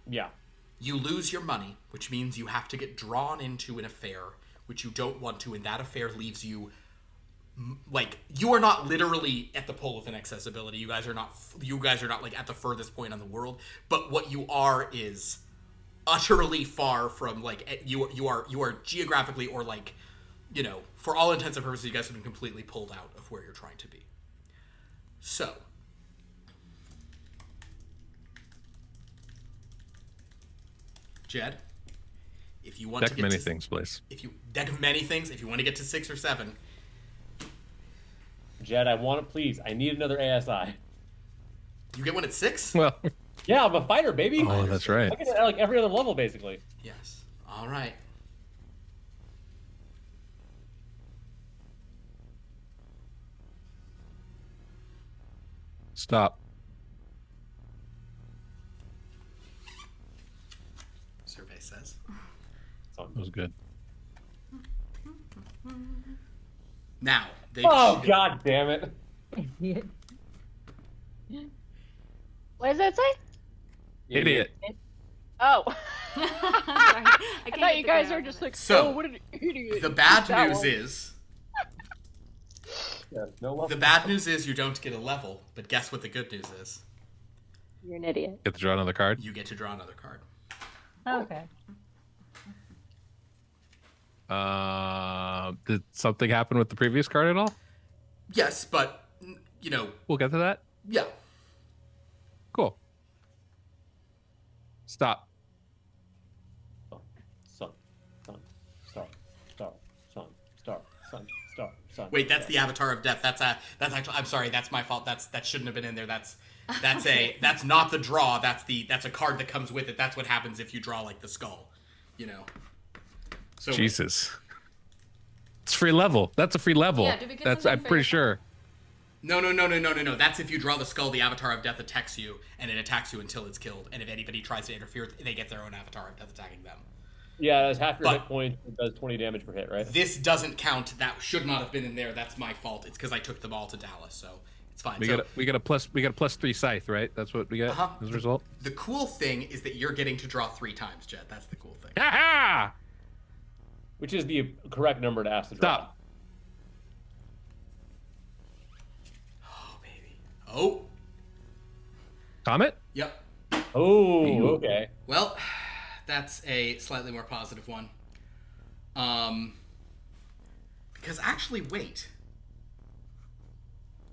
Yeah. You lose your money, which means you have to get drawn into an affair, which you don't want to, and that affair leaves you, you are not literally at the pole of inaccessibility. You guys are not like at the furthest point on the world, but what you are is utterly far from like you are geographically or like, for all intents and purposes, you guys have been completely pulled out of where you're trying to be. So, Jed, if you want Deck to of get many to, things, please. deck of many things, if you want to get to 6 or 7, Jed, I want it, please. I need another ASI. you get one at 6? Well, Yeah, I'm a fighter, baby. oh, that's right. I get it at like every other level, basically. Yes. All right. Stop. Survey says. That was good. Now, they Oh, god damn it. Idiot. What does that say? Idiot. Oh. Sorry, I thought you guys were just like, So, oh, what an idiot. the bad That news one. is Yeah, no level. the bad news is you don't get a level, but guess what the good news is? You're an idiot. Get to draw another card. You get to draw another card. Okay. Did something happen with the previous card at all? Yes, but We'll get to that. yeah. Cool. Stop. Sun, sun, star, star, sun, star, sun, star, sun. Wait, that's the Avatar of Death. That's actually. I'm sorry. That's my fault. That shouldn't have been in there. That's not the draw. That's a card that comes with it. That's what happens if you draw like the skull. So Jesus. It's free level. That's a free level. Yeah, did we get That's something I'm for pretty your- sure. No. That's if you draw the skull, the Avatar of Death attacks you, and it attacks you until it's killed. And if anybody tries to interfere, they get their own Avatar of Death attacking them. Yeah, that's half your But- hit point. It does 20 damage per hit, right? This doesn't count. That should not have been in there. That's my fault. It's because I took them all to Dallas, so it's fine. We got a plus 3 scythe, right? That's what we got Uh-huh. as a result. The cool thing is that you're getting to draw 3 times, Jed. That's the cool thing. Ha Which is the correct number to ask to draw. Stop. Oh baby. Oh. Comet? Yep. Oh, okay. Well, that's a slightly more positive one. Because actually, wait.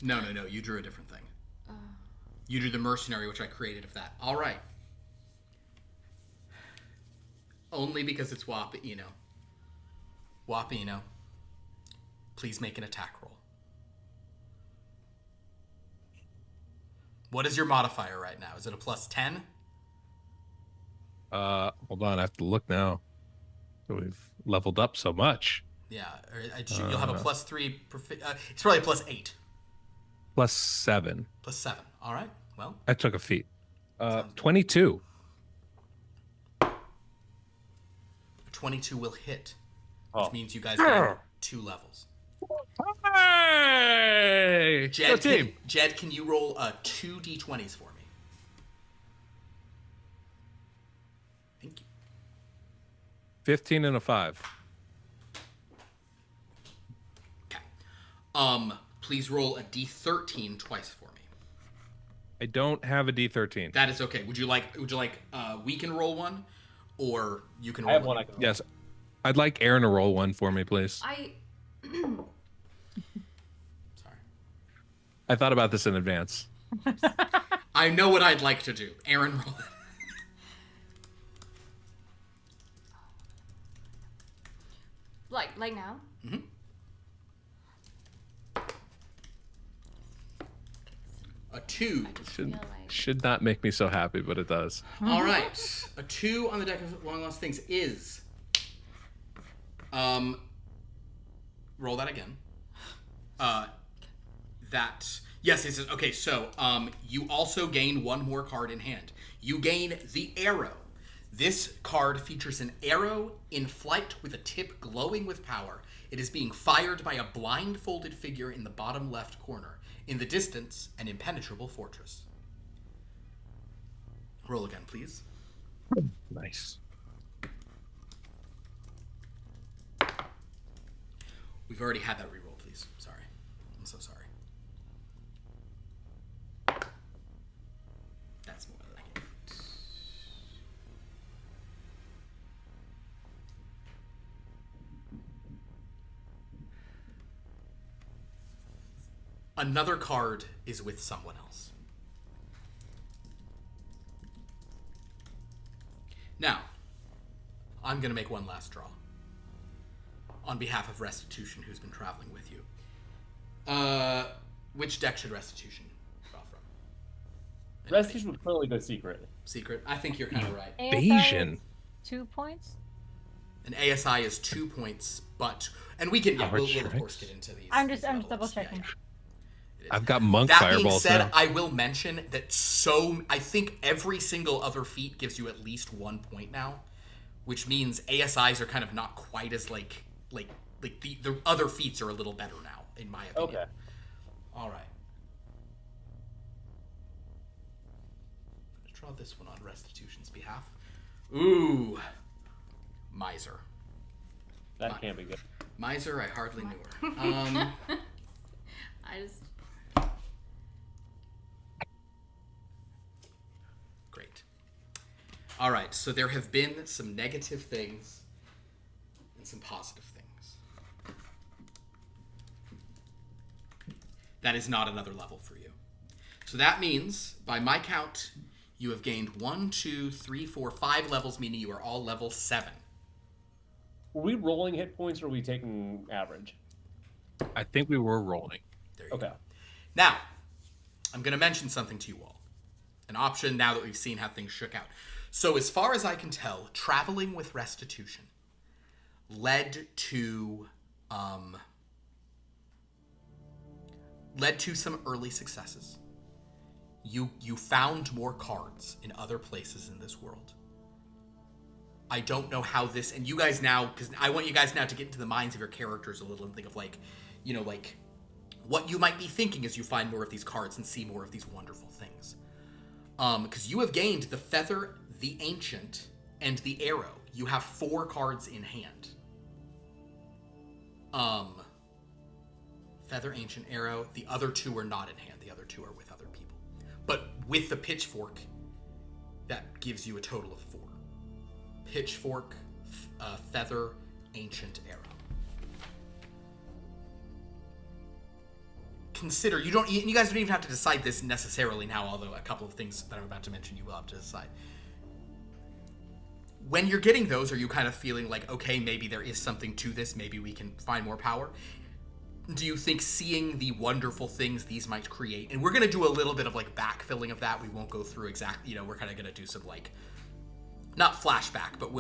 No. You drew a different thing. You drew the mercenary, which I created of that. All right. Only because it's Wapino. Wapino, please make an attack roll. What is your modifier right now? Is it a +10? Hold on, I have to look now. So we've leveled up so much. Yeah, or you'll have a +3. It's probably a +8. +7. +7. All right. Well, I took a feat. 22. 22 will hit, Oh. which means you guys gain 2 levels. Hey! Go Jed, team. can you roll 2 d20s for me? Thank you. 15 and a 5. Okay. Please roll a d13 twice for me. I don't have a D13. That is okay. Would you like we can roll one, or you can roll I have one I can roll. Yes. I'd like Aaron to roll one for me, please. Sorry. I thought about this in advance. I know what I'd like to do. Aaron, roll it. Like now? Mm-hmm. A 2. Should, feel like- should not make me so happy, but it does. All right. A 2 on the deck of long lost things is. Roll that again. Yes. It says okay. So you also gain one more card in hand. You gain the arrow. This card features an arrow in flight with a tip glowing with power. It is being fired by a blindfolded figure in the bottom left corner. In the distance, an impenetrable fortress. Roll again, please. Nice. We've already had that reroll, please. Sorry. I'm so sorry. That's more like it. Another card is with someone else. Now, I'm going to make one last draw. On behalf of Restitution, who's been traveling with you. Which deck should Restitution draw from? Restitution would clearly go secret. Secret? I think you're kind of right. Evasion. 2 points? An ASI is 2 points, but... And we can, yeah, we'll of Howard course get into these. I'm just levels. double checking. Yeah, yeah. I've got monk That being fireballs said, now. I will mention that I think every single other feat gives you at least 1 point now, which means ASIs are kind of not quite as the other feats are a little better now, in my opinion. Okay. All right. Let's draw this one on Restitution's behalf. Ooh. Miser. That can't be good. Miser, I hardly knew her. I just. Great. All right, so there have been some negative things and some positive things. That is not another level for you. So that means, by my count, you have gained 1, 2, 3, 4, 5 levels, meaning you are all level 7. Were we rolling hit points or are we taking average? I think we were rolling. There you Okay. go. Now, I'm going to mention something to you all. An option now that we've seen how things shook out. So as far as I can tell, traveling with Restitution led to some early successes. You found more cards in other places in this world. I don't know how this, and you guys now, because I want you guys now to get into the minds of your characters a little and think of what you might be thinking as you find more of these cards and see more of these wonderful things. Because you have gained the Feather, the Ancient, and the Arrow. You have 4 cards in hand. Feather, Ancient, Arrow. The other 2 are not in hand. The other 2 are with other people. But with the Pitchfork, that gives you a total of 4. Pitchfork, Feather, Ancient, Arrow. Consider, you guys don't even have to decide this necessarily now, although a couple of things that I'm about to mention you will have to decide. When you're getting those, are you kind of feeling like, okay, maybe there is something to this, maybe we can find more power? Do you think seeing the wonderful things these might create, and we're going to do a little bit of backfilling of that, we won't go through we're kind of going to do some not flashback, but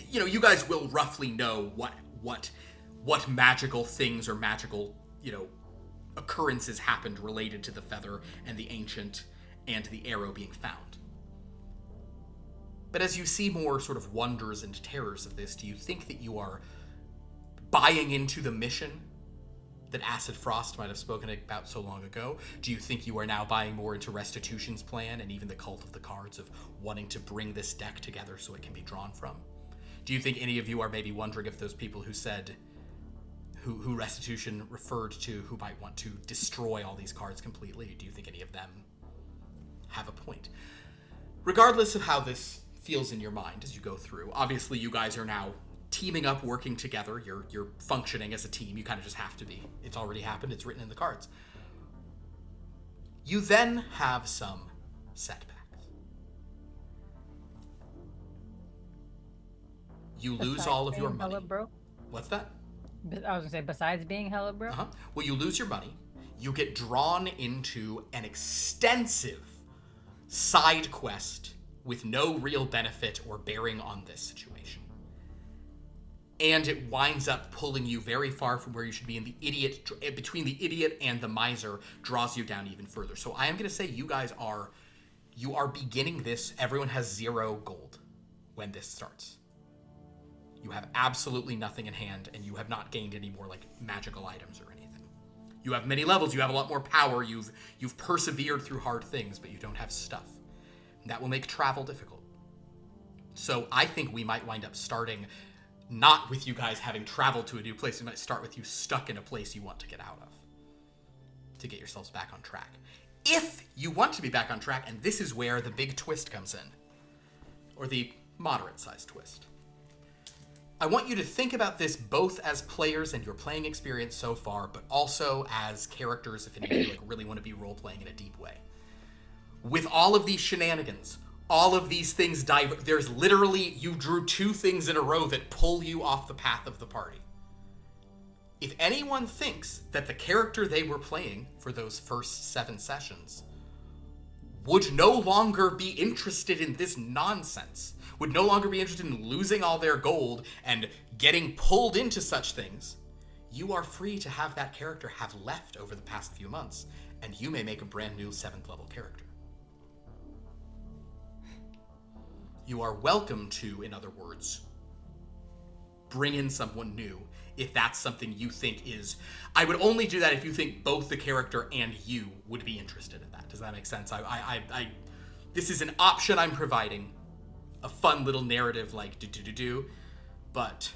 you guys will roughly know what magical things or magical, occurrences happened related to the Feather and the Ancient and the Arrow being found. But as you see more sort of wonders and terrors of this, do you think that you are buying into the mission that Acid Frost might have spoken about so long ago? Do you think you are now buying more into Restitution's plan and even the Cult of the Cards of wanting to bring this deck together so it can be drawn from? Do you think any of you are maybe wondering if those people who said, who Restitution referred to, who might want to destroy all these cards completely, do you think any of them have a point? Regardless of how this feels in your mind as you go through, obviously you guys are now teaming up, working together, you're functioning as a team, you kind of just have to be. It's already happened, it's written in the cards. You then have some setbacks. You lose all of your money. Hella broke? What's that? I was gonna say, besides being hella broke? Uh-huh. Well, you lose your money. You get drawn into an extensive side quest with no real benefit or bearing on this situation. And it winds up pulling you very far from where you should be, and the idiot, between the idiot and the miser, draws you down even further. So I am going to say you guys are beginning this. Everyone has 0 gold when this starts. You have absolutely nothing in hand, and you have not gained any more magical items or anything. You have many levels. You have a lot more power. You've persevered through hard things, but you don't have stuff. And that will make travel difficult. So I think we might wind up starting not with you guys having traveled to a new place. We might start with you stuck in a place you want to get out of to get yourselves back on track. If you want to be back on track, and this is where the big twist comes in, or the moderate-sized twist. I want you to think about this both as players and your playing experience so far, but also as characters if any of you like really want to be role-playing in a deep way. With all of these shenanigans, all of these things there's literally, you drew 2 things in a row that pull you off the path of the party. If anyone thinks that the character they were playing for those first 7 sessions would no longer be interested in this nonsense, would no longer be interested in losing all their gold and getting pulled into such things, you are free to have that character have left over the past few months, and you may make a brand new 7th level character. You are welcome to, in other words, bring in someone new if that's something you think is... I would only do that if you think both the character and you would be interested in that. Does that make sense? This is an option I'm providing. A fun little narrative like but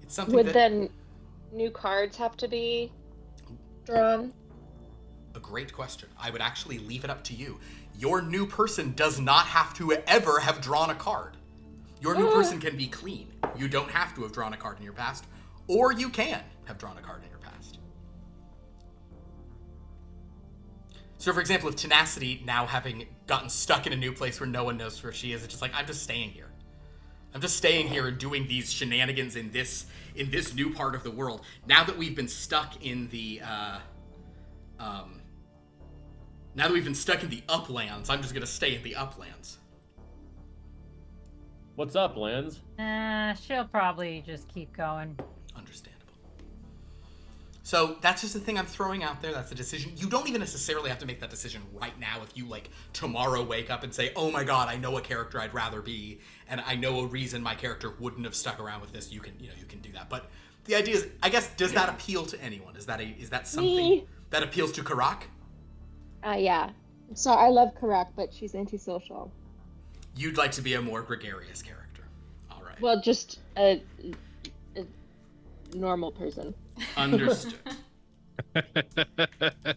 it's something Would then new cards have to be drawn? A great question. I would actually leave it up to you. Your new person does not have to ever have drawn a card. Your new person can be clean. You don't have to have drawn a card in your past, or you can have drawn a card in your past. So, for example, if Tenacity, now having gotten stuck in a new place where no one knows where she is, it's just like, I'm just staying here. I'm just staying here and doing these shenanigans in this new part of the world. Now that we've been stuck in the uplands, I'm just gonna stay in the uplands. What's up, Lance? She'll probably just keep going. Understandable. So that's just the thing I'm throwing out there. That's a decision. You don't even necessarily have to make that decision right now. If you like tomorrow wake up and say, "Oh my God, I know a character I'd rather be, and I know a reason my character wouldn't have stuck around with this," you can do that. But the idea is, I guess, does that appeal to anyone? Is that something that appeals to Kha'rack? Yeah. So I love Kha'rack, but she's antisocial. You'd like to be a more gregarious character. All right. Well, just a normal person. Understood.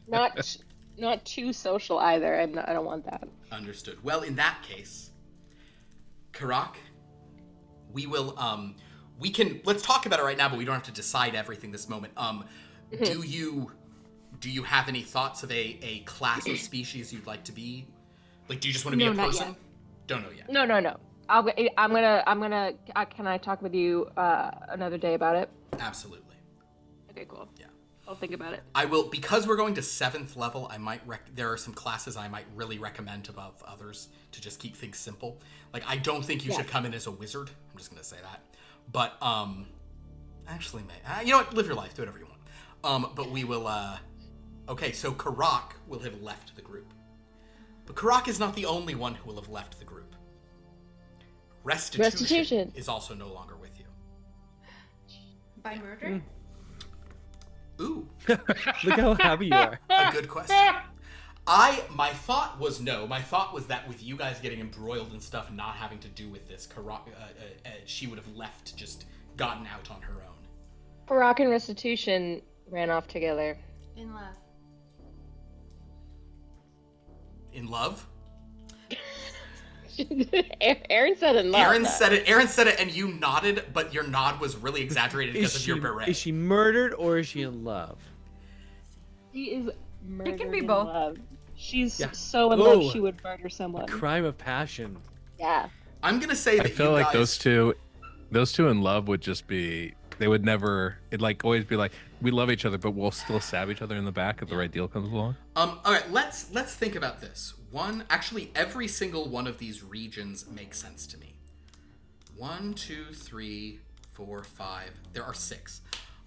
Not too social either. I don't want that. Understood. Well, in that case, Kha'rack, we will let's talk about it right now, but we don't have to decide everything this moment. Do you have any thoughts of a class or species you'd like to be? Like, do you just want to be a person? Not yet. Don't know yet. No. I'm gonna. Can I talk with you another day about it? Absolutely. Okay, cool. Yeah. I'll think about it. I will, because we're going to 7th level. I might there are some classes I might really recommend above others to just keep things simple. Like, I don't think you should come in as a wizard. I'm just gonna say that. But actually, you know what? Live your life. Do whatever you want. But we will. Okay, so Kha'rack will have left the group. But Kha'rack is not the only one who will have left the group. Restitution is also no longer with you. By murder? Ooh. Look how happy you are. A good question. My thought was no. My thought was that with you guys getting embroiled and stuff not having to do with this, Kha'rack, she would have left, just gotten out on her own. Kha'rack and Restitution ran off together. In love. In love? Aaron said in love. Aaron said it, and you nodded, but your nod was really exaggerated because of your beret. Is she murdered or is she in love? She is murdered. It can be in both. Love. She's so in love she would murder someone. A crime of passion. Yeah. I'm gonna say that I feel you like guys... those two in love would just be. They would never. It'd like always be like, we love each other, but we'll still stab each other in the back if the right deal comes along. All right, let's think about this. Actually, every single one of these regions makes sense to me. 1, 2, 3, 4, 5. There are 6.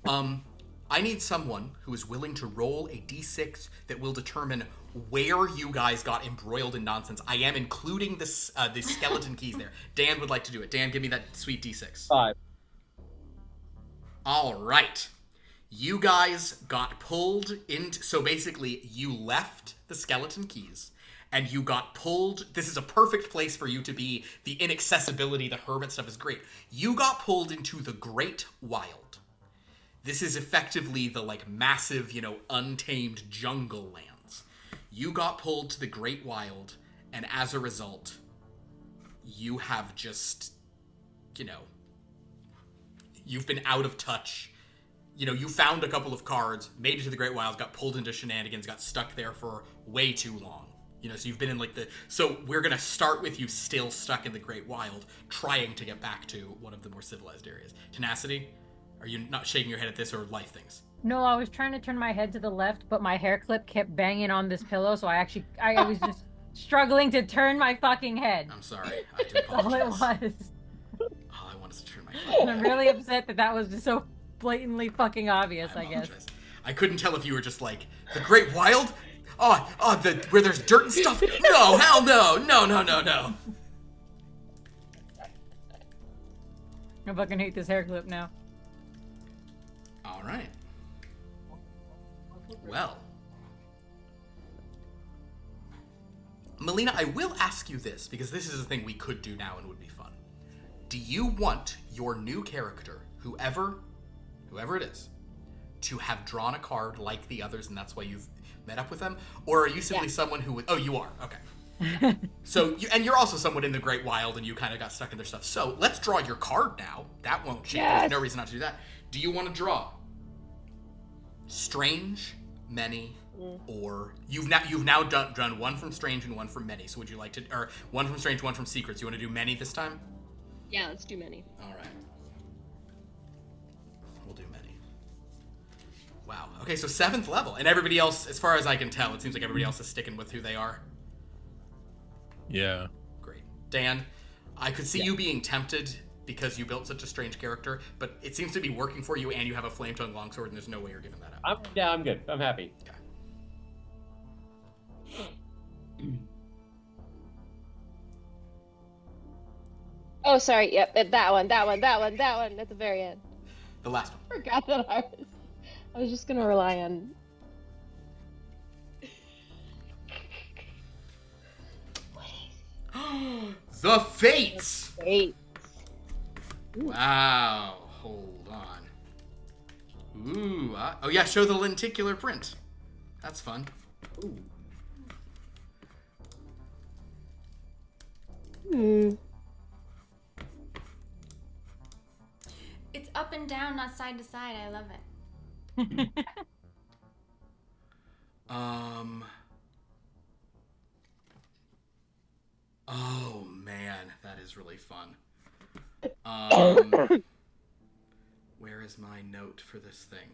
I need someone who is willing to roll a d6 that will determine where you guys got embroiled in nonsense. I am including the skeleton keys there. Dan would like to do it. Dan, give me that sweet d6. 5. All right. You guys got pulled into... So basically, you left the skeleton keys, and you got pulled... This is a perfect place for you to be. The inaccessibility, the hermit stuff is great. You got pulled into the Great Wild. This is effectively the, like, massive, untamed jungle lands. You got pulled to the Great Wild, and as a result, you have just, you've been out of touch. You know, you found a couple of cards, made it to the Great Wilds, got pulled into shenanigans, got stuck there for way too long. You know, so you've been in like so we're gonna start with you still stuck in the Great Wild, trying to get back to one of the more civilized areas. Tenacity, are you not shaking your head at this or life things? No, I was trying to turn my head to the left, but my hair clip kept banging on this pillow, so I was just struggling to turn my fucking head. I'm sorry, I do That's all it apologize. was. All I want is to turn my fucking I'm head. really upset that was just so blatantly fucking obvious, I guess. apologize. I couldn't tell if you were just like, the Great Wild? Where there's dirt and stuff? No, hell no. No. I fucking hate this hair clip now. All right. Well. Melina, I will ask you this, because this is a thing we could do now and would be fun. Do you want your new character, whoever it is, to have drawn a card like the others, and that's why you've met up with them? Or are you simply someone who would... Oh, you are. Okay. So, you're also someone in the Great Wild, and you kind of got stuck in their stuff. So, let's draw your card now. That won't change. Yes. There's no reason not to do that. Do you want to draw Strange, Many, or... You've now done one from Strange and one from Many. So, would you like to... Or one from Strange, one from Secrets. You want to do Many this time? Yeah, let's do Many. All right. We'll do Many. Wow. Okay, so 7th level. And everybody else, as far as I can tell, it seems like everybody else is sticking with who they are. Yeah. Great. Dan, I could see you being tempted because you built such a strange character, but it seems to be working for you and you have a flame-tongue longsword and there's no way you're giving that up. I'm good. I'm happy. Okay. Oh, sorry. Yep, that one at the very end. The last one. Forgot that I was just gonna rely on. The Fates! Wait. Wow. Hold on. Ooh. Oh, yeah, show the lenticular print. That's fun. Ooh. It's up and down, not side to side. I love it. Oh man, that is really fun. Where is my note for this thing?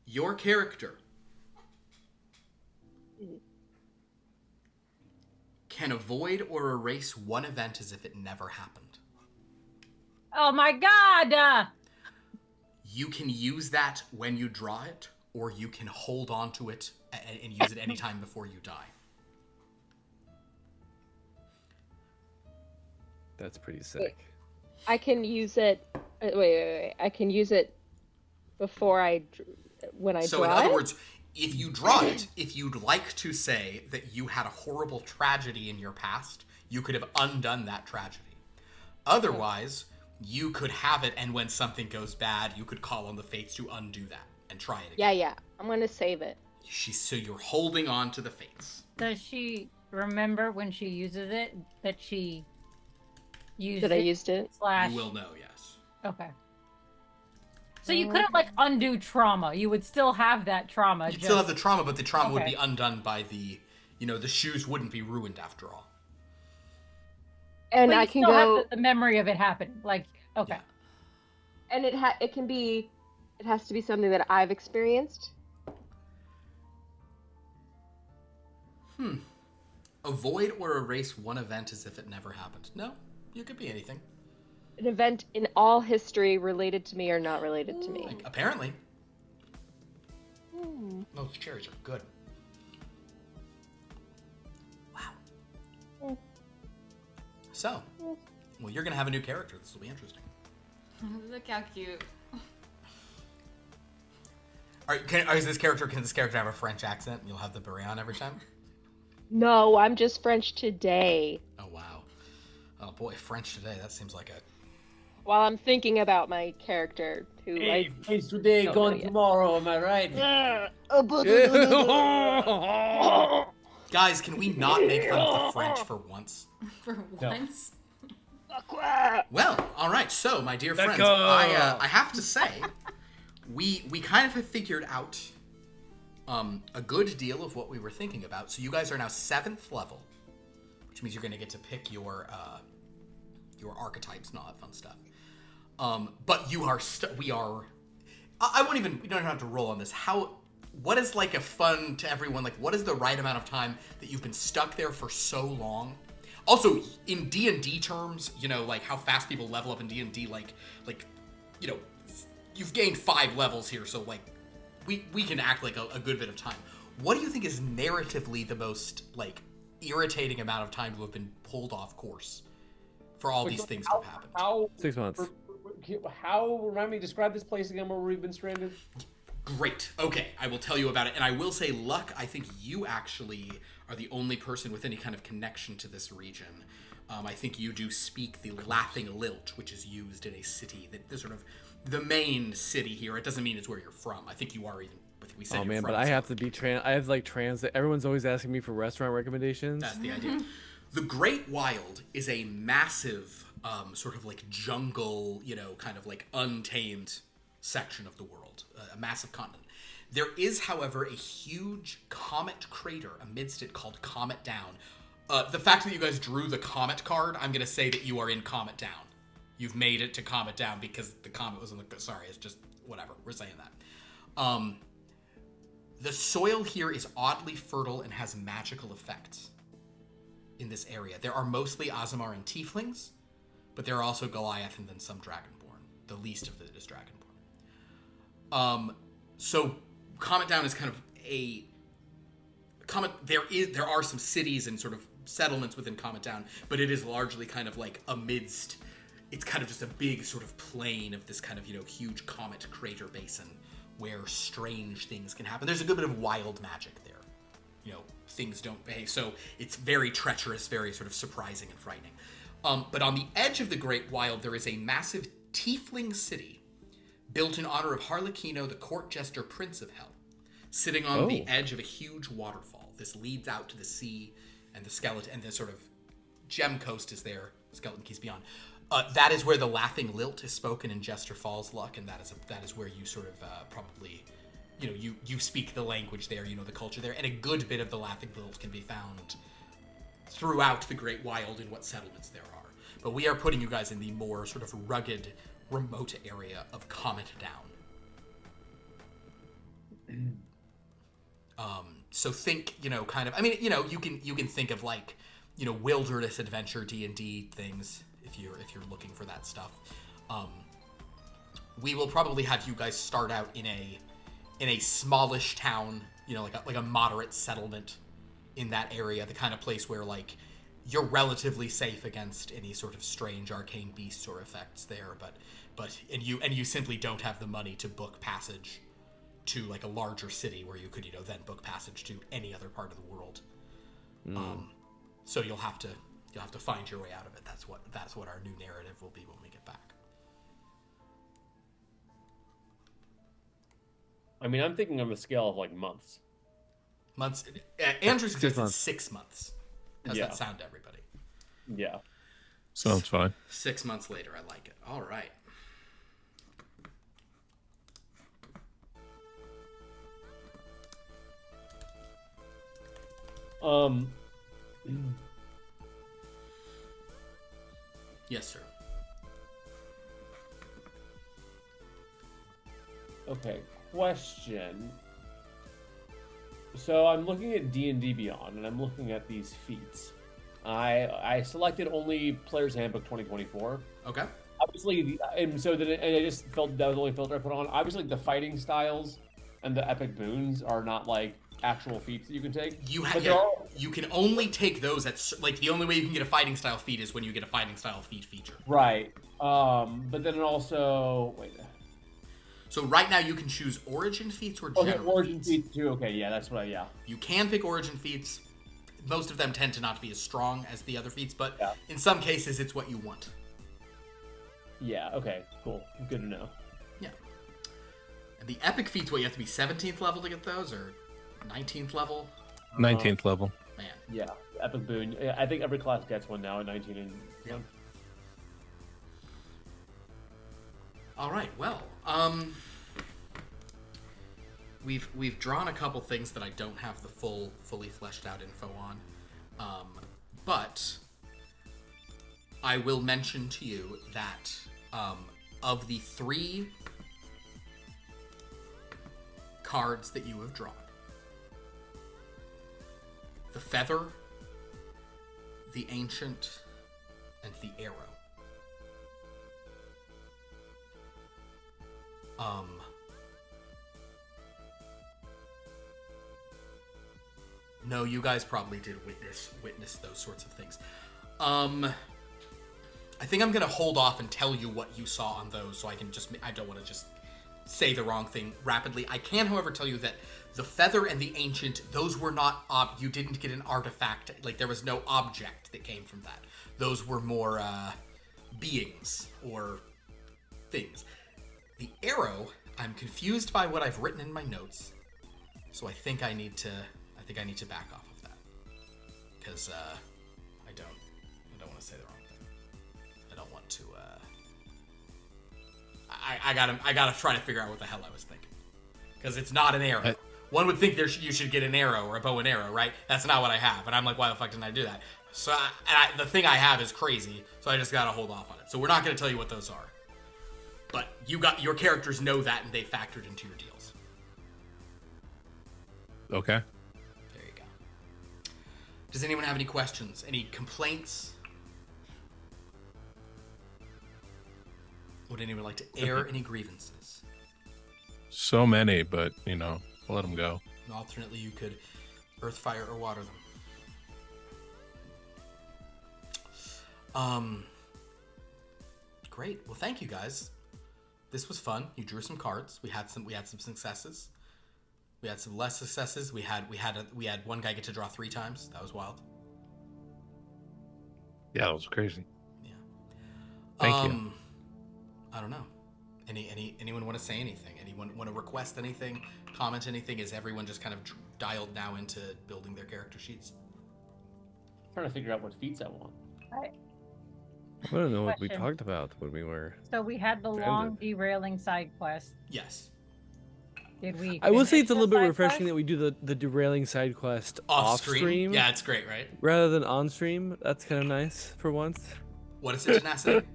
Your character can avoid or erase one event as if it never happened. Oh my god! You can use that when you draw it, or you can hold on to it and use it anytime before you die. That's pretty sick. I can use it. Wait. I can use it before when I So draw in other it? words, if you draw it, if you'd like to say that you had a horrible tragedy in your past, you could have undone that tragedy. Otherwise, you could have it, and when something goes bad, you could call on the fates to undo that and try it again. Yeah. I'm gonna save it. So you're holding on to the fates. Does she remember when she uses it that she used That it? I used it? Slash... You will know, yes. Okay. So you couldn't, like, undo trauma. You would still have that trauma. You'd still have the trauma, but the trauma would Okay. be undone by the shoes wouldn't be ruined after all. And But I you can still go. have the memory of it happening. Like, okay. Yeah. And it has to be something that I've experienced. Avoid or erase one event as if it never happened. No, you could be anything. An event in all history related to me or not related to me. Like, apparently. Those cherries are good. Wow. So, well, you're gonna have a new character. This will be interesting. Look how cute. Can this character have a French accent? You'll have the beret on every time? No, I'm just French today. Oh, wow. Oh, boy, French today. That seems like a... While I'm thinking about my character, who Hey, face today, don't gone know yet. tomorrow. Am I right? Guys, can we not make fun of the French for once? For once. Well, all right. So, my dear friends, go. I have to say, we kind of have figured out a good deal of what we were thinking about. So you guys are now 7th level, which means you're going to get to pick your archetypes and all that fun stuff. But you are we are. I won't even. We don't have to roll on this. What is like a fun to everyone? Like, what is the right amount of time that you've been stuck there for so long? Also, in D&D terms, you know, like how fast people level up in D&D, like, you know, you've gained 5 levels here, so like, we can act like a good bit of time. What do you think is narratively the most like irritating amount of time to have been pulled off course for all these things to have happened? 6 months. Remind me, describe this place again where we've been stranded. Great. Okay, I will tell you about it. And I will say, Luck, I think you actually are the only person with any kind of connection to this region. I think you do speak the Laughing Lilt, which is used in a city that is sort of the main city here. It doesn't mean it's where you're from. I think you are even. I think we said Oh you're man, from but I have to be I have like translate. Everyone's always asking me for restaurant recommendations. That's the idea. The Great Wild is a massive, sort of like jungle, you know, kind of like untamed section of the world, a massive continent. There is, however, a huge comet crater amidst it called Comet Down. The fact that you guys drew the comet card, I'm going to say that you are in Comet Down. You've made it to Comet Down because the comet was in the... Sorry, it's just whatever. We're saying that. The soil here is oddly fertile and has magical effects in this area. There are mostly Aasimar and Tieflings, but there are also Goliath and then some Dragonborn. The least of it is Dragonborn. So Comet Down is kind of a... There are some cities and sort of settlements within Comet Down, but it is largely kind of like amidst... It's kind of just a big sort of plain of this kind of, you know, huge comet crater basin where strange things can happen. There's a good bit of wild magic there. You know, things don't behave. So it's very treacherous, very sort of surprising and frightening. But on the edge of the Great Wild, there is a massive tiefling city built in honor of Harlequino, the court jester prince of hell, sitting on the edge of a huge waterfall. This leads out to the sea and the skeleton, and the sort of gem coast is there, Skeleton Keys beyond. That is where the Laughing Lilt is spoken in Jester Falls, Luck, and that is where you sort of probably, you know, you speak the language there, you know, the culture there, and a good bit of the Laughing Lilt can be found throughout the Great Wild in what settlements there are. But we are putting you guys in the more sort of rugged, remote area of Comet Down. So think, you know, kind of, I mean, you know, you can think of like, you know, wilderness adventure D&D things if you're looking for that stuff. We will probably have you guys start out in a smallish town, you know, like a moderate settlement in that area, the kind of place where like you're relatively safe against any sort of strange arcane beasts or effects there, but you simply don't have the money to book passage to like a larger city where you could, you know, then book passage to any other part of the world. So you'll have to find your way out of it. That's what our new narrative will be when we get back. I mean, I'm thinking on a scale of like months. Months. Andrew suggested 6 months. 6 months. How's that sound to everybody? Yeah. Sounds fine. 6 months later, I like it. All right. Yes, sir. Okay, question. So I'm looking at D&D Beyond, and I'm looking at these feats. I selected only Player's Handbook 2024. Okay. Obviously, and I just felt that was the only filter I put on. Obviously, the fighting styles and the epic boons are not like actual feats that you can take. You can only take those at like the only way you can get a fighting style feat is when you get a fighting style feat feature. Right. But then it also wait. So right now you can choose origin feats or general origin feats too. Okay, yeah, that's what You can pick origin feats. Most of them tend to not be as strong as the other feats, but yeah. In some cases it's what you want. Yeah, okay, cool. Good to know. Yeah. And the epic feats, what, you have to be 17th level to get those, or 19th level? 19th level. Man. Yeah, epic boon. I think every class gets one now at 19 and yeah. All right. Well, we've drawn a couple things that I don't have the fully fleshed out info on, but I will mention to you that of the 3 cards that you have drawn, the Feather, the Ancient, and the Arrow. No, you guys probably did witness those sorts of things. I think I'm gonna hold off and tell you what you saw on those, so I don't want to just say the wrong thing rapidly. I can, however, tell you that the Feather and the Ancient, those were not you didn't get an artifact, like there was no object that came from that. Those were more beings or things. The Arrow, I'm confused by what I've written in my notes, so I think I need to back off of that, because I don't want to say the wrong thing. I don't want to. I gotta try to figure out what the hell I was thinking, because it's not an arrow. One would think you should get an arrow or a bow and arrow, right? That's not what I have, and I'm like, why the fuck didn't I do that? So the thing I have is crazy, so I just gotta hold off on it. So we're not gonna tell you what those are, but your characters know that, and they factored into your deals. Okay. There you go. Does anyone have any questions? Any complaints? Would anyone like to air any grievances? So many, but we'll let them go. And alternately, you could earth, fire, or water them. Great. Well, thank you guys. This was fun. You drew some cards. We had some successes. We had some less successes. We had one guy get to draw 3 times. That was wild. Yeah, that was crazy. Yeah. Thank you. I don't know. Anyone want to say anything? Anyone want to request anything? Comment anything? Is everyone just kind of dialed now into building their character sheets? I'm trying to figure out what feats I want. Right. I don't know what we Question. talked about when we were. So we had the long derailing side quest. Yes. Did we? I will say finish it's a the little bit side refreshing quest? that we do the derailing side quest off stream Yeah, it's great, right? rather than on stream. That's kind of nice for once. What is it, Tenacity?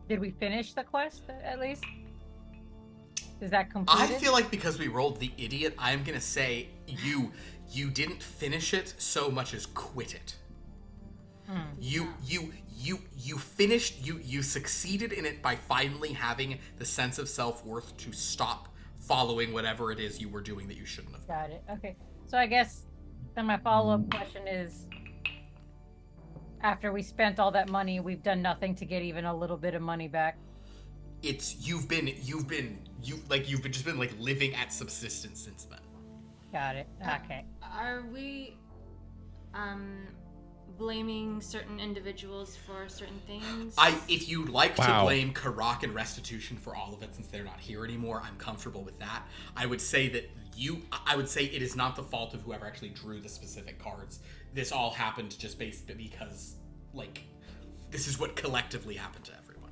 Did we finish the quest at least? Is that completed? I feel like because we rolled the idiot, I'm gonna say you didn't finish it so much as quit it. You finished. You succeeded in it by finally having the sense of self-worth to stop following whatever it is you were doing that you shouldn't have. Got it. Okay. So I guess then my follow-up question is, after we spent all that money, we've done nothing to get even a little bit of money back. It's you've been just been like living at subsistence since then. Got it. Okay. Are we blaming certain individuals for certain things? If you'd like to Wow. blame Kha'rack and Restitution for all of it since they're not here anymore, I'm comfortable with that. I would say it is not the fault of whoever actually drew the specific cards. This all happened just because, like, this is what collectively happened to everyone.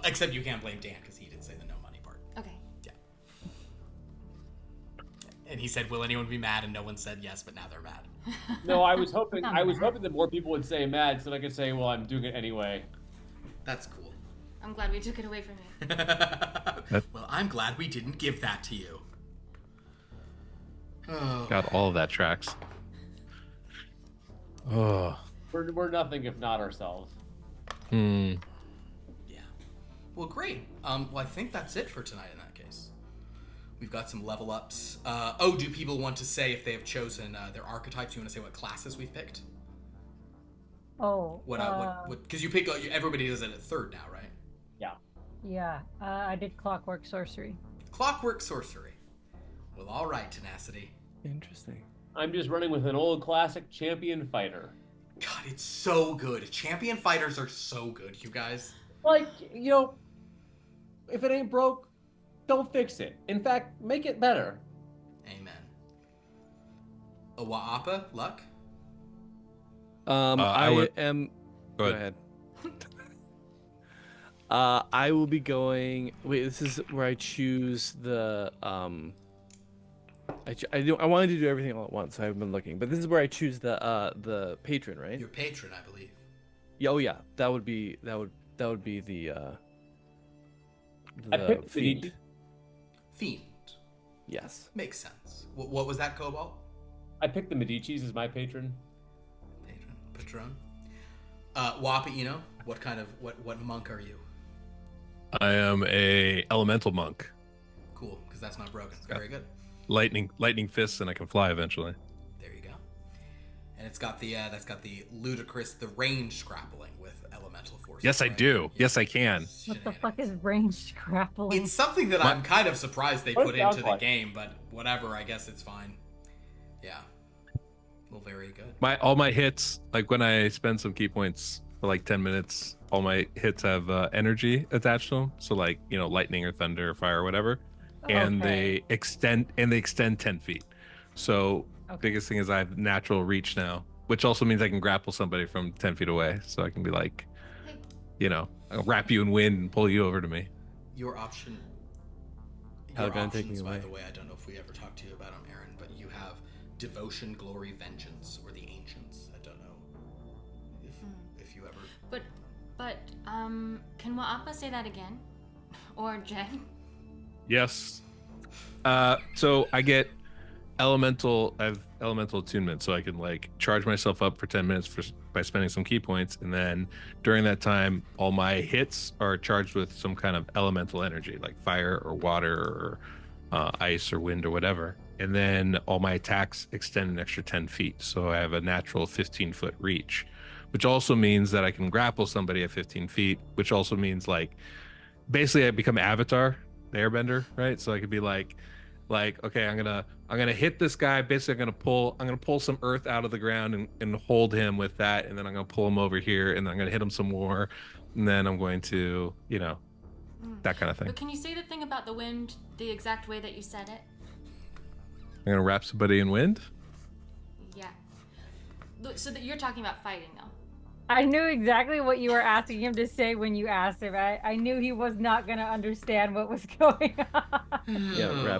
Except you can't blame Dan because he did say the no money part. Okay. Yeah. And he said, "Will anyone be mad?" And no one said yes, but now they're mad. No, I was hoping that more people would say mad, so that I could say, well, I'm doing it anyway. That's cool. I'm glad we took it away from you. Well, I'm glad we didn't give that to you. Oh. Got all of that tracks. Oh. We're nothing if not ourselves. Yeah. Well, great. Well, I think that's it for tonight in that case. We've got some level ups. Do people want to say if they have chosen their archetypes? You want to say what classes we've picked? Oh. What? Because you pick. Everybody does it at 3rd now, right? Yeah. Yeah. I did clockwork sorcery. Clockwork sorcery. Well, all right, Tenacity. Interesting. I'm just running with an old classic champion fighter. God, it's so good. Champion fighters are so good, you guys. Like, if it ain't broke, don't fix it. In fact, make it better. Amen. Awa'apa, luck? I would- am. Go Go ahead. I will be going. Wait, this is where I choose the I wanted to do everything all at once. So I haven't been looking, but this is where I choose the patron, right? Your patron, I believe. Yeah. Oh yeah, that would be the I picked fiend. Medici. Fiend. Yes. Makes sense. What was that, Cobalt? I picked the Medicis as my patron. Patron. Wapito, what monk are you? I am a elemental monk. Cool, because that's not broken. Very good. Lightning fists, and I can fly eventually. There you go. And it's got the ludicrous range grappling with elemental forces. Yes, I right? do. Yes, I can. What the fuck is ranged grappling? It's something that I'm kind of surprised they What put it sounds into the like. game, but whatever. I guess it's fine. Yeah. Well, very good. All my hits, like when I spend some key points for like 10 minutes, all my hits have energy attached to them. So like, lightning or thunder or fire or whatever. And Okay. they extend 10 feet. So Okay. biggest thing is I have natural reach now, which also means I can grapple somebody from 10 feet away. So I can be like, I'll wrap you in wind and pull you over to me. Your option. How Your can I take options, me by away? the way, I don't know if we ever talked to you about them, Aaron, but you have devotion, glory, vengeance, or the ancients. I don't know if you ever. But can Wa'apa say that again? Or Jen? Yes. So I get I have elemental attunement, so I can like charge myself up for 10 minutes by spending some key points, and then during that time, all my hits are charged with some kind of elemental energy, like fire or water or ice or wind or whatever. And then all my attacks extend an extra 10 feet, so I have a natural 15-foot reach, which also means that I can grapple somebody at 15 feet, which also means like basically I become Avatar, the Airbender, right? So I could be like, okay, I'm gonna hit this guy. Basically, I'm gonna pull some earth out of the ground and hold him with that, and then I'm gonna pull him over here, and then I'm gonna hit him some more, and then I'm going to, that kind of thing. But can you say the thing about the wind the exact way that you said it? I'm gonna wrap somebody in wind. Yeah. Look, so that you're talking about fighting though. I knew exactly what you were asking him to say when you asked him. I knew he was not going to understand what was going on. Yeah.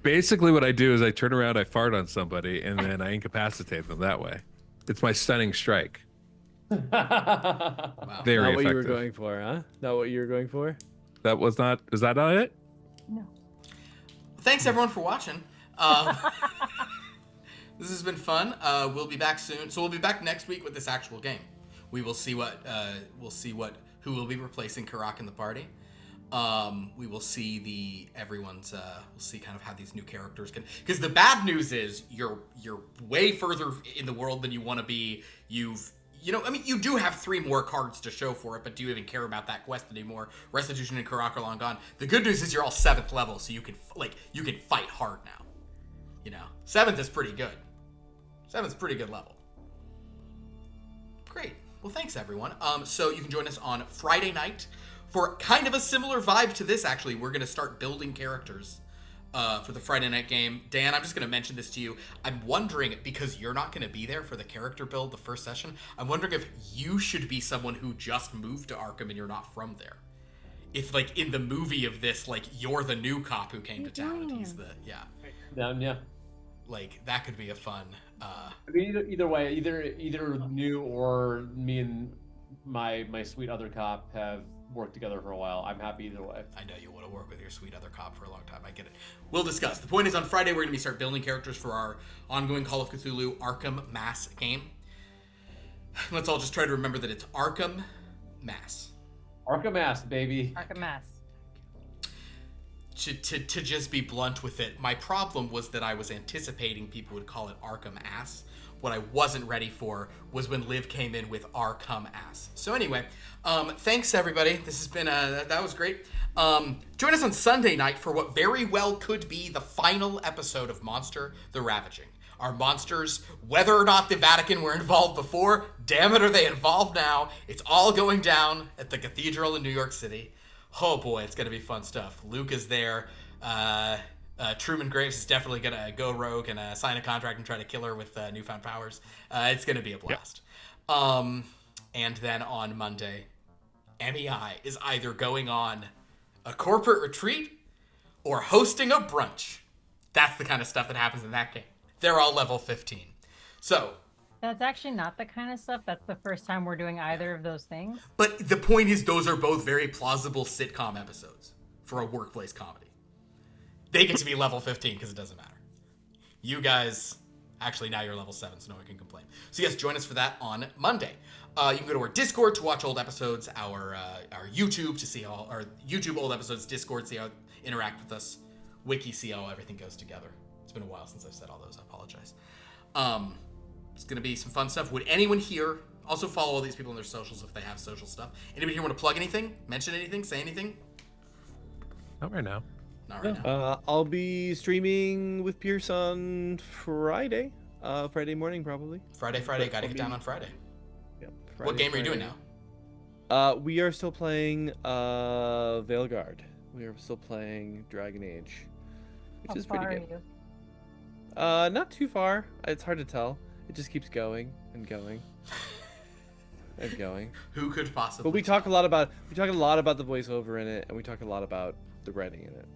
Basically, what I do is I turn around, I fart on somebody, and then I incapacitate them that way. It's my stunning strike. Wow. Very Not what you were effective. going for, huh? Not what you were going for? Is that not it? No. Thanks everyone for watching. This has been fun. We'll be back soon. So we'll be back next week with this actual game. We will see who will be replacing Kha'rack in the party. We will see we'll see kind of how these new characters can, because the bad news is you're way further in the world than you want to be. You do have 3 more cards to show for it, but do you even care about that quest anymore? Restitution and Kha'rack are long gone. The good news is you're all 7th level, so you can fight hard now. 7th is pretty good. 7th's pretty good level. Great. Well, thanks everyone. So you can join us on Friday night for kind of a similar vibe to this. Actually, we're gonna start building characters for the Friday night game. Dan, I'm just gonna mention this to you. I'm wondering, because you're not gonna be there for the character build the first session, I'm wondering if you should be someone who just moved to Arkham and you're not from there. If like in the movie of this, like you're the new cop who came to town and he's the Yeah. like that could be a fun. I mean, either way, either new or me and my sweet other cop have worked together for a while. I'm happy either way. I know you want to work with your sweet other cop for a long time. I get it. We'll discuss. The point is, on Friday, we're going to start building characters for our ongoing Call of Cthulhu Arkham Mass game. Let's all just try to remember that it's Arkham Mass. Arkham Ass, baby. Arkham Mass. To just be blunt with it, my problem was that I was anticipating people would call it Arkham Ass. What I wasn't ready for was when Liv came in with Arkham Ass. So anyway, thanks everybody. This has been that was great. Join us on Sunday night for what very well could be the final episode of Monster the Ravaging. Our monsters, whether or not the Vatican were involved before, damn it, are they involved now? It's all going down at the Cathedral in New York City. Oh boy, it's gonna be fun stuff. Luke is there. Truman Graves is definitely gonna go rogue and sign a contract and try to kill her with newfound powers. It's gonna be a blast. And then on Monday, MEI is either going on a corporate retreat or hosting a brunch. That's the kind of stuff that happens in that game. They're all level 15. So, That's actually not the kind of stuff. That's the first time we're doing either of those things. but the point is, those are both very plausible sitcom episodes for a workplace comedy. They get to be level 15 because it doesn't matter. You guys, actually now you're level 7, so no one can complain. So yes, join us for that on Monday. You can go to our Discord to watch old episodes, our YouTube to see all our YouTube old episodes, Discord, see how interact with us, Wiki, see how everything goes together. It's been a while since I've said all those. I apologize. It's going to be some fun stuff. Would anyone here also follow all these people on their socials if they have social stuff? Anybody here want to plug anything? Mention anything? Say anything? Not right now. Not right now. I'll be streaming with Pierce on Friday. Friday morning, probably. Friday. Gotta get down on Friday. Yep. What game are you doing Friday. now? We are still playing Veilguard. We are still playing Dragon Age, which How is pretty far good. are you? Not too far. It's hard to tell. It just keeps going and going and going. Who could possibly? But we talk a lot about the voiceover in it, and we talk a lot about the writing in it.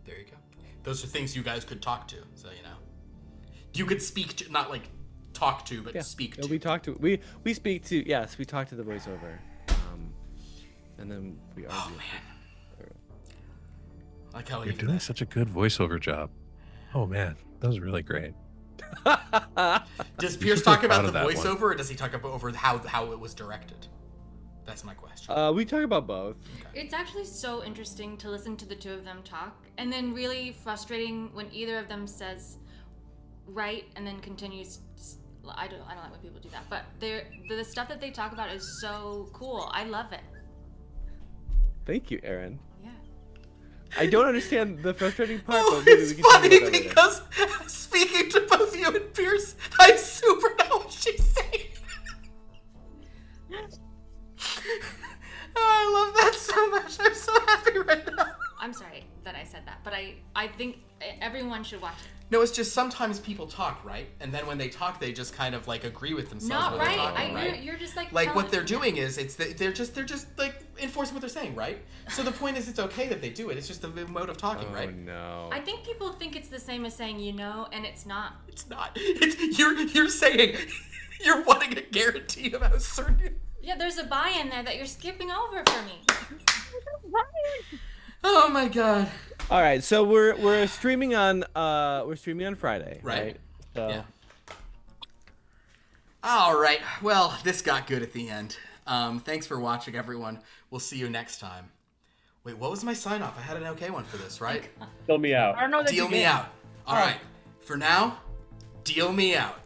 There you go. Those are things you guys could talk to, so you know. You could speak to, not like talk to, but speak to. We talk to we speak to we talk to the voiceover, and then we argue. Oh man. Like how You're doing such a good voiceover job. Oh man, that was really great. Does You Pierce should feel talk about proud the of that one. voiceover, or does he talk about over how it was directed? That's my question. We talk about both. It's actually so interesting to listen to the two of them talk, and then really frustrating when either of them says right and then continues. I don't like when people do that, but the stuff that they talk about is so cool. I love it. Thank you, Aaron. Yeah. I don't understand the frustrating part, Oh, but maybe it's we can talk funny about that later. because speaking to both you and Pierce, I super know what she's saying. Oh, I love that so much. I'm so happy right now. I'm sorry that I said that, but I think everyone should watch it. No, it's just sometimes people talk, right? And then when they talk, they just kind of like agree with themselves. Not when right. They're talking, right? You're just like what they're telling- doing is they're just like enforcing what they're saying, right? So the point is, it's okay that they do it. It's just the mode of talking, Oh right? no. I think people think it's the same as saying and it's not. It's not. You're saying you're wanting a guarantee of how certain. Yeah, there's a buy-in there that you're skipping over for me. Oh my god. All right, so we're streaming on Friday, right? So Yeah. All right. Well, this got good at the end. Thanks for watching, everyone. We'll see you next time. Wait, what was my sign off? I had an okay one for this, right? Fill me out. I don't know that Deal you me did. out. All right. For now, deal me out.